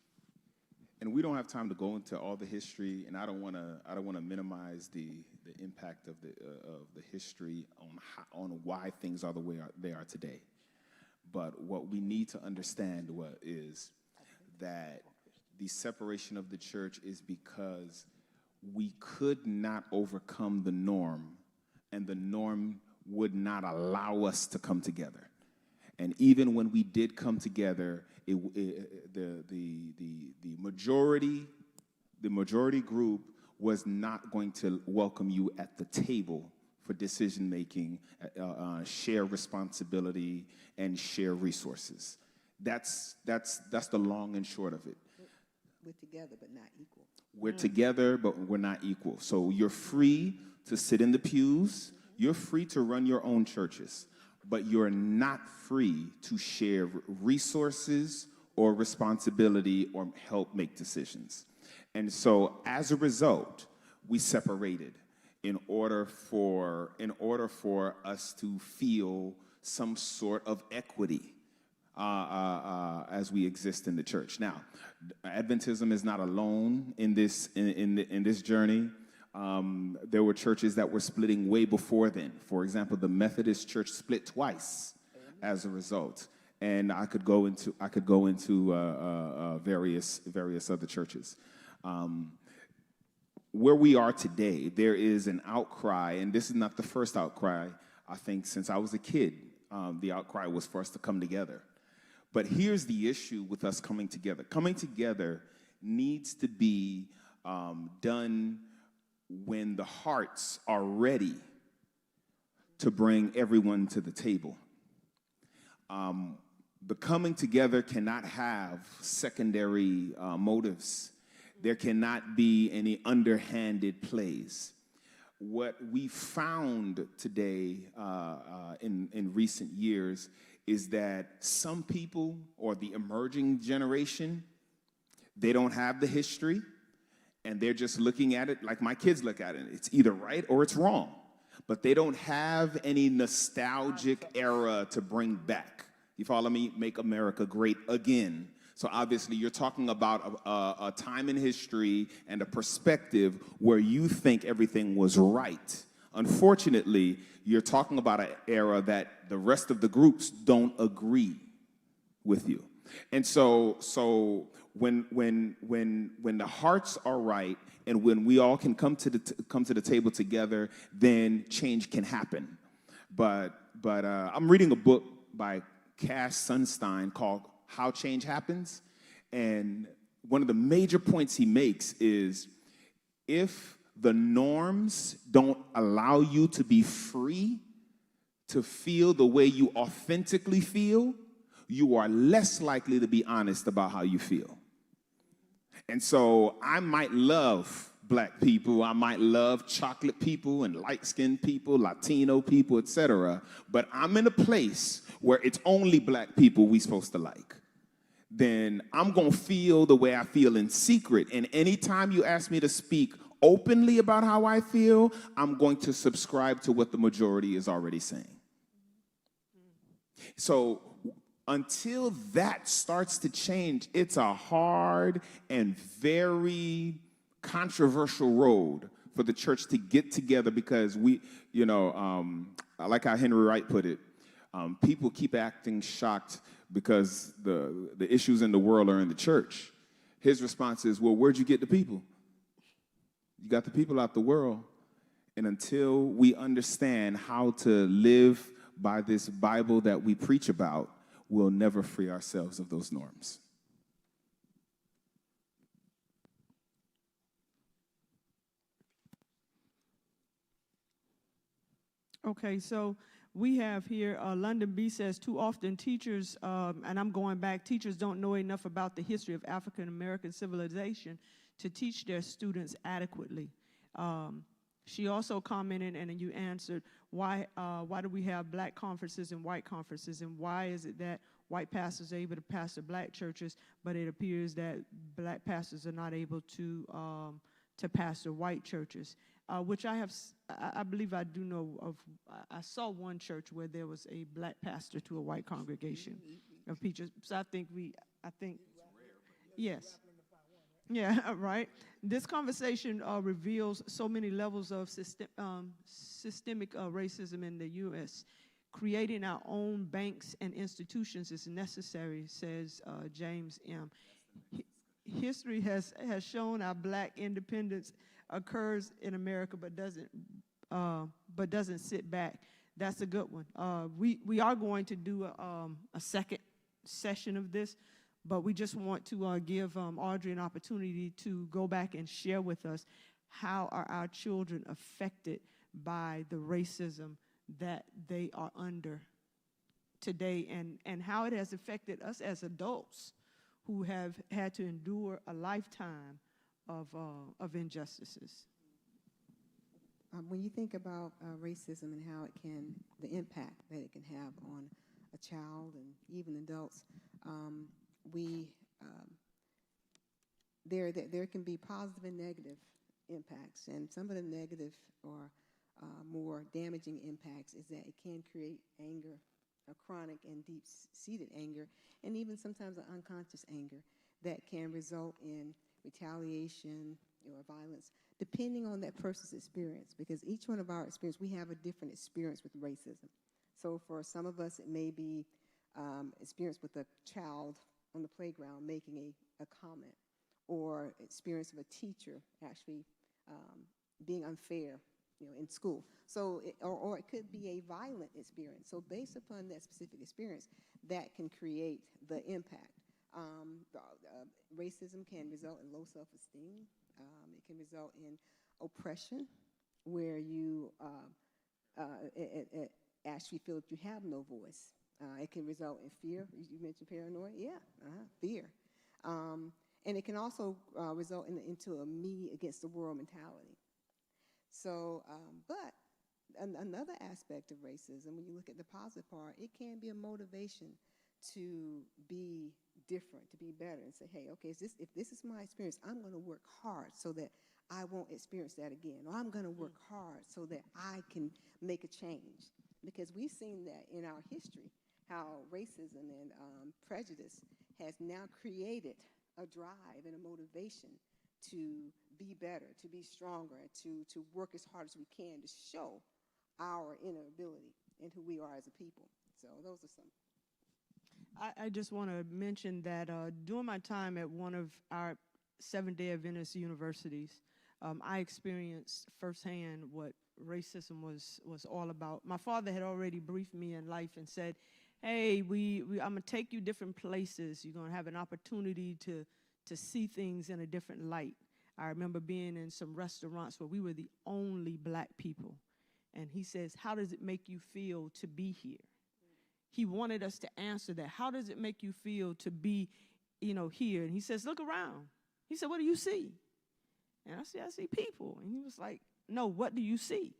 and we don't have time to go into all the history, and I don't want to minimize the impact of the history on why things are the way they are today. But what we need to understand is that the separation of the church is because we could not overcome the norm, and the norm would not allow us to come together. And even when we did come together, the majority group was not going to welcome you at the table for decision making, share responsibility, and share resources. That's the long and short of it. We're together, but not equal. We're together, but we're not equal. So you're free to sit in the pews. You're free to run your own churches, but you're not free to share resources or responsibility or help make decisions. And so as a result, we separated in order for us to feel some sort of equity as we exist in the church. Now, Adventism is not alone in this journey. There were churches that were splitting way before then. For example, the Methodist Church split twice as a result, and I could go into various other churches. Where we are today, there is an outcry, and this is not the first outcry. I think since I was a kid, the outcry was for us to come together. But here's the issue with us coming together. Coming together needs to be done when the hearts are ready to bring everyone to the table. The coming together cannot have secondary motives. There cannot be any underhanded plays. What we found today in recent years is that some people, or the emerging generation, they don't have the history, and they're just looking at it like my kids look at it. It's either right or it's wrong. But they don't have any nostalgic era to bring back. You follow me? Make America great again. So obviously you're talking about a time in history and a perspective where you think everything was right. Unfortunately, you're talking about an era that the rest of the groups don't agree with you. And so when the hearts are right and when we all can come to the table together, then change can happen. But I'm reading a book by Cass Sunstein called How Change Happens, and one of the major points he makes is if the norms don't allow you to be free to feel the way you authentically feel, you are less likely to be honest about how you feel. And so I might love black people, I might love chocolate people and light-skinned people, Latino people, etc., but I'm in a place where it's only black people we supposed to like. Then I'm going to feel the way I feel in secret. And anytime you ask me to speak openly about how I feel, I'm going to subscribe to what the majority is already saying. So until that starts to change, it's a hard and very controversial road for the church to get together because I like how Henry Wright put it, people keep acting shocked because the issues in the world are in the church. His response is, well, where'd you get the people? You got the people out the world. And until we understand how to live by this Bible that we preach about, we'll never free ourselves of those norms. Okay, so we have here, London B says, too often teachers, and I'm going back, teachers don't know enough about the history of African American civilization to teach their students adequately. She also commented, and you answered, why do we have black conferences and white conferences, and why is it that white pastors are able to pastor black churches, but it appears that black pastors are not able to pastor white churches? Which I believe I do know of. I saw one church where there was a black pastor to a white congregation of preachers. So I think yes. Yeah, right. This conversation reveals so many levels of systemic racism in the U.S. Creating our own banks and institutions is necessary, says James M. History has shown our black independence occurs in America, but doesn't sit back. That's a good one. We are going to do a second session of this, but we just want to give Audrey an opportunity to go back and share with us how are our children affected by the racism that they are under today, and how it has affected us as adults who have had to endure a lifetime of injustices. When you think about racism and how the impact that it can have on a child and even adults, there can be positive and negative impacts, and some of the negative or more damaging impacts is that it can create anger, a chronic and deep-seated anger, and even sometimes an unconscious anger that can result in retaliation or violence, depending on that person's experience, because each one of our experience, we have a different experience with racism. So for some of us, it may be experience with a child on the playground making a comment, or experience of a teacher actually being unfair in school. So, or it could be a violent experience. So based upon that specific experience, that can create the impact. Racism can result in low self-esteem. It can result in oppression, where you actually feel that you have no voice. It can result in fear. You mentioned paranoia. Yeah, fear. And it can also result into a me against the world mentality. So, but another aspect of racism, when you look at the positive part, it can be a motivation to be different, to be better, and say, hey, okay, if this is my experience, I'm going to work hard so that I won't experience that again. Or I'm going to work hard so that I can make a change. Because we've seen that in our history, how racism and prejudice has now created a drive and a motivation to be better, to be stronger, to work as hard as we can to show our inner ability and who we are as a people. So those are some. I just want to mention that during my time at one of our Seventh-day Adventist universities, I experienced firsthand what racism was all about. My father had already briefed me in life and said, hey, I'm going to take you different places. You're going to have an opportunity to see things in a different light. I remember being in some restaurants where we were the only black people. And he says, how does it make you feel to be here? He wanted us to answer that. How does it make you feel to be, here? And he says, look around. He said, what do you see? And I said, I see people. And he was like, no, what do you see?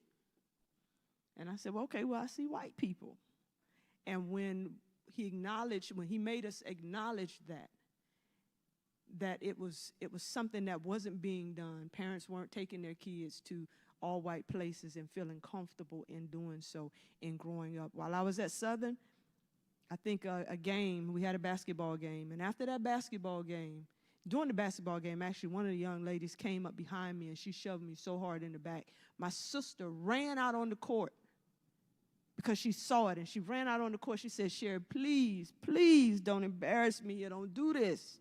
And I said, well, okay, I see white people. And when he made us acknowledge that it was something that wasn't being done. Parents weren't taking their kids to all white places and feeling comfortable in doing so in growing up. While I was at Southern, I think we had a basketball game. And after that basketball game, during the basketball game, actually, one of the young ladies came up behind me and she shoved me so hard in the back. My sister ran out on the court because she saw it, and she ran out on the court. She said, Sherry, please, please don't embarrass me or don't do this.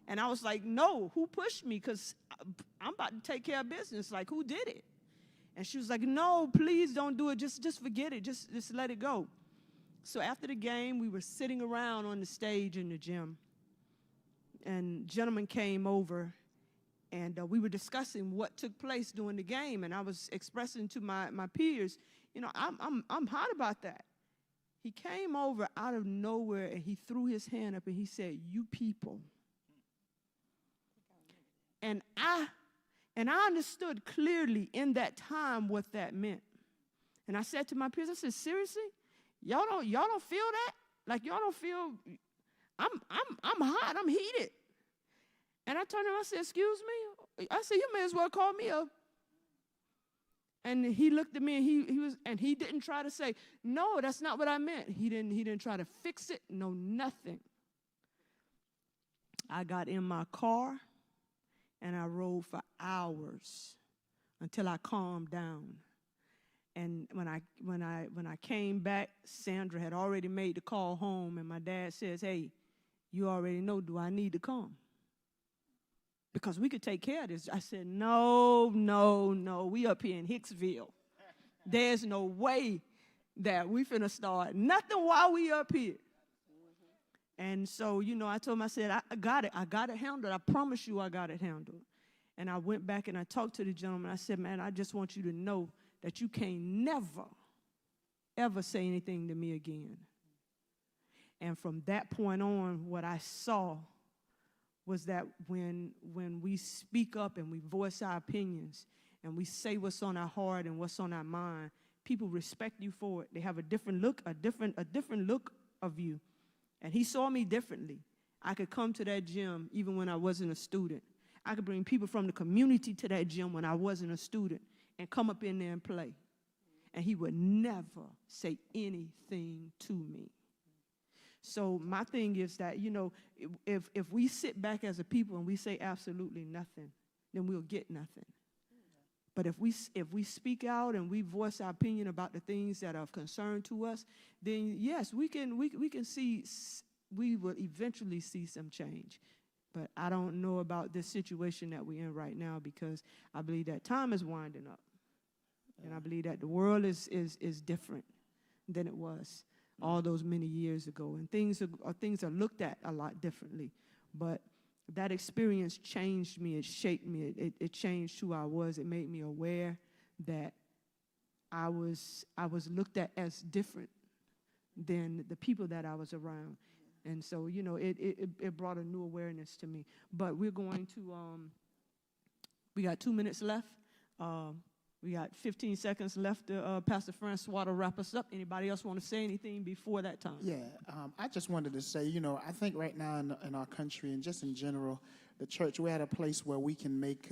And I was like, no, who pushed me? Because I'm about to take care of business. Like, who did it? And she was like, no, please don't do it. Just forget it. Just let it go. So after the game, we were sitting around on the stage in the gym. And a gentleman came over, and we were discussing what took place during the game. And I was expressing to my peers, I'm hot about that. He came over out of nowhere, and he threw his hand up, and he said, you people. And I understood clearly in that time what that meant. And I said to my peers, I said, seriously? Y'all don't feel that? Like, y'all don't feel I'm hot, I'm heated. And I turned to him, I said, excuse me? I said, you may as well call me up. And he looked at me, and he didn't try to say, no, that's not what I meant. He didn't try to fix it, no, nothing. I got in my car and I rode for hours until I calmed down. And when I came back, Sandra had already made the call home, and my dad says, hey, you already know, do I need to come? Because we could take care of this. I said, no, we up here in Hicksville. There's no way that we finna start nothing while we up here. And so, I told him, I said, I got it handled. I promise you I got it handled. And I went back and I talked to the gentleman. I said, man, I just want you to know that you can't never, ever say anything to me again. And from that point on, what I saw was that when we speak up and we voice our opinions and we say what's on our heart and what's on our mind, people respect you for it. They have a different look, a different look of you. And he saw me differently. I could come to that gym even when I wasn't a student. I could bring people from the community to that gym when I wasn't a student and come up in there and play. And he would never say anything to me. So my thing is that, if we sit back as a people and we say absolutely nothing, then we'll get nothing. But if we speak out and we voice our opinion about the things that are of concern to us, then yes, we will eventually see some change. But I don't know about this situation that we're in right now, because I believe that time is winding up. And I believe that the world is different than it was all those many years ago. And things are looked at a lot differently. But that experience changed me. It shaped me. It changed who I was. It made me aware that I was looked at as different than the people that I was around. And so, it brought a new awareness to me. But we're going to, we got 2 minutes left. We got 15 seconds left to Pastor Francois to wrap us up. Anybody else want to say anything before that time? Yeah, I just wanted to say, I think right now in our country and just in general, the church, we're at a place where we can make,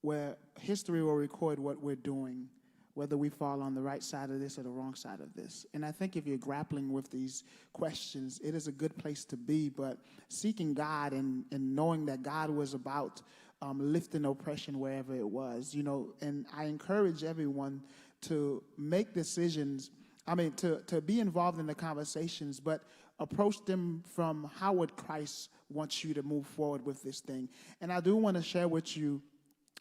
where history will record what we're doing, whether we fall on the right side of this or the wrong side of this. And I think if you're grappling with these questions, it is a good place to be, but seeking God and knowing that God was about lifting oppression wherever it was, and I encourage everyone to make decisions, to be involved in the conversations, but approach them from how would Christ want you to move forward with this thing. And I do want to share with you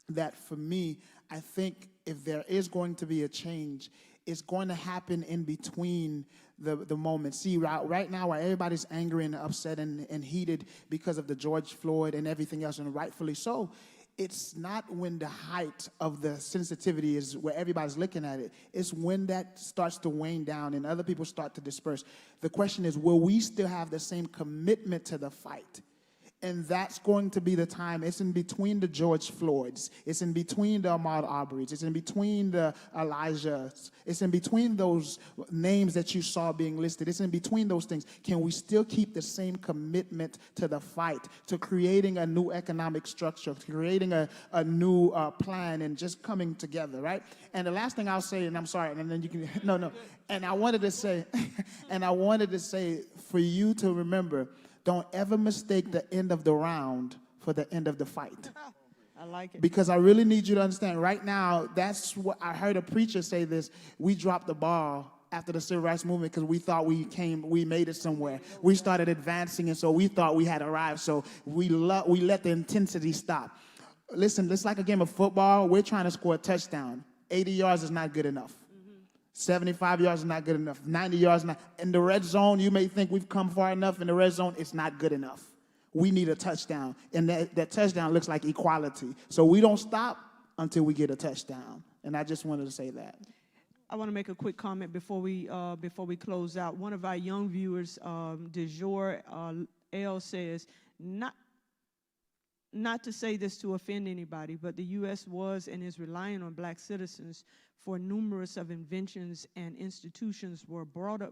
that for me, I think if there is going to be a change, it's going to happen in between the moments. See, right now, where everybody's angry and upset and heated because of the George Floyd and everything else, and rightfully so, it's not when the height of the sensitivity is where everybody's looking at it. It's when that starts to wane down and other people start to disperse. The question is, will we still have the same commitment to the fight? And that's going to be the time. It's in between the George Floyds. It's in between the Ahmaud Arbery's. It's in between the Elijahs. It's in between those names that you saw being listed. It's in between those things. Can we still keep the same commitment to the fight, to creating a new economic structure, to creating a new plan and just coming together, right? And the last thing I'll say, and I'm sorry, and then you can, no. And I wanted to say, for you to remember, don't ever mistake the end of the round for the end of the fight. I like it. Because I really need you to understand, right now, that's what I heard a preacher say this. We dropped the ball after the civil rights movement because we thought we made it somewhere. We started advancing, and so we thought we had arrived. So we let the intensity stop. Listen, it's like a game of football. We're trying to score a touchdown. 80 yards is not good enough. 75 yards is not good enough. 90 yards is not. In the red zone, you may think we've come far enough. In the red zone, it's not good enough. We need a touchdown. And that touchdown looks like equality. So we don't stop until we get a touchdown. And I just wanted to say that. I want to make a quick comment before we close out. One of our young viewers, DeJour L, says, not to say this to offend anybody, but the U.S. was and is relying on black citizens for numerous of inventions and institutions were brought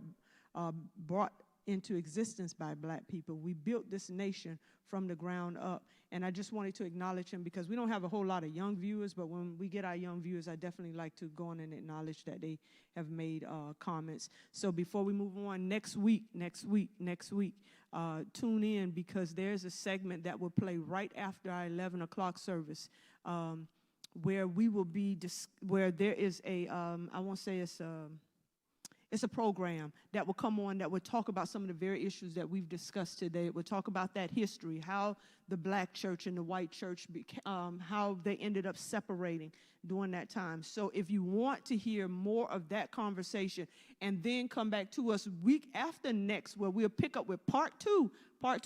into existence by black people. We built this nation from the ground up. And I just wanted to acknowledge him because we don't have a whole lot of young viewers, but when we get our young viewers, I definitely like to go on and acknowledge that they have made comments. So before we move on, next week, tune in because there's a segment that will play right after our 11 o'clock service where we will be, where there is a, I won't say it's a program that will come on that will talk about some of the very issues that we've discussed today. It will talk about that history, how the black church and the white church, how they ended up separating during that time. So if you want to hear more of that conversation and then come back to us week after next where we'll pick up with part two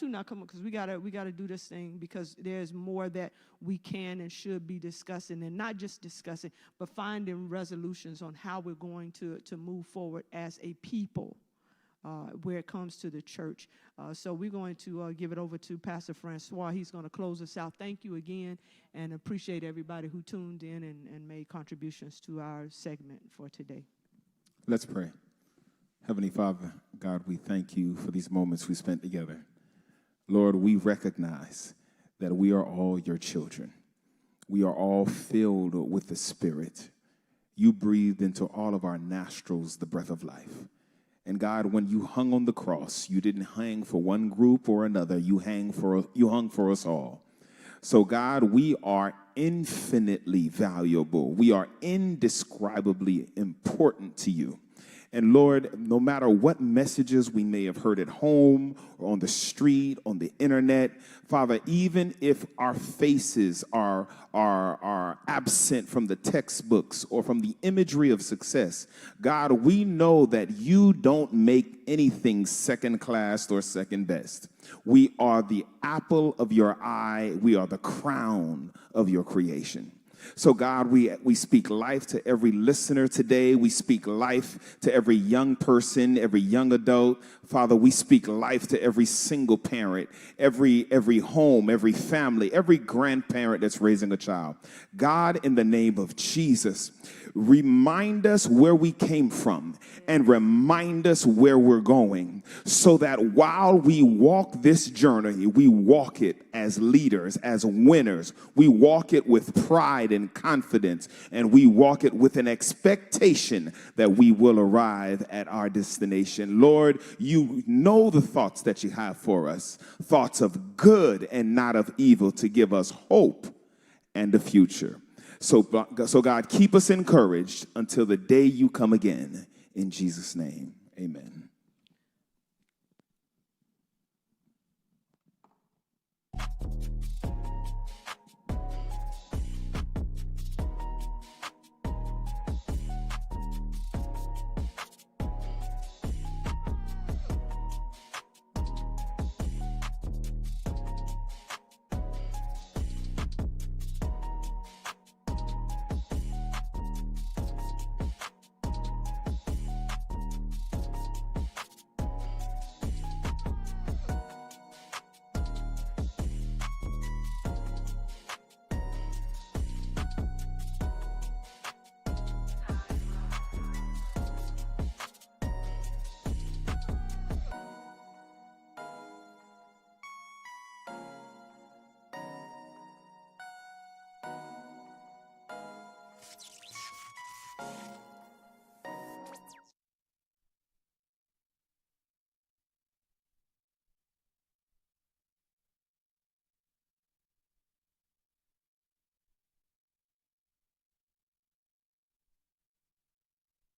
now come on, because we gotta do this thing because there's more that we can and should be discussing, and not just discussing, but finding resolutions on how we're going to move forward as a people where it comes to the church. So we're going to give it over to Pastor Francois. He's going to close us out. Thank you again, and appreciate everybody who tuned in and made contributions to our segment for today. Let's pray. Heavenly Father, God, we thank you for these moments we spent together. Lord, we recognize that we are all your children. We are all filled with the Spirit. You breathed into all of our nostrils the breath of life. And God, when you hung on the cross, you didn't hang for one group or another. You hung for us all. So God, we are infinitely valuable. We are indescribably important to you. And Lord, no matter what messages we may have heard at home or on the street, on the internet, Father, even if our faces are absent from the textbooks or from the imagery of success, God, we know that you don't make anything second class or second best. We are the apple of your eye. We are the crown of your creation. So, God, we speak life to every listener today. We speak life to every young person, every young adult. Father, we speak life to every single parent, every home, every family, every grandparent that's raising a child. God, in the name of Jesus, remind us where we came from and remind us where we're going, so that while we walk this journey, we walk it as leaders, as winners. We walk it with pride and confidence, and we walk it with an expectation that we will arrive at our destination. Lord, you know the thoughts that you have for us, thoughts of good and not of evil, to give us hope and a future. So God, keep us encouraged until the day you come again. In Jesus' name, amen.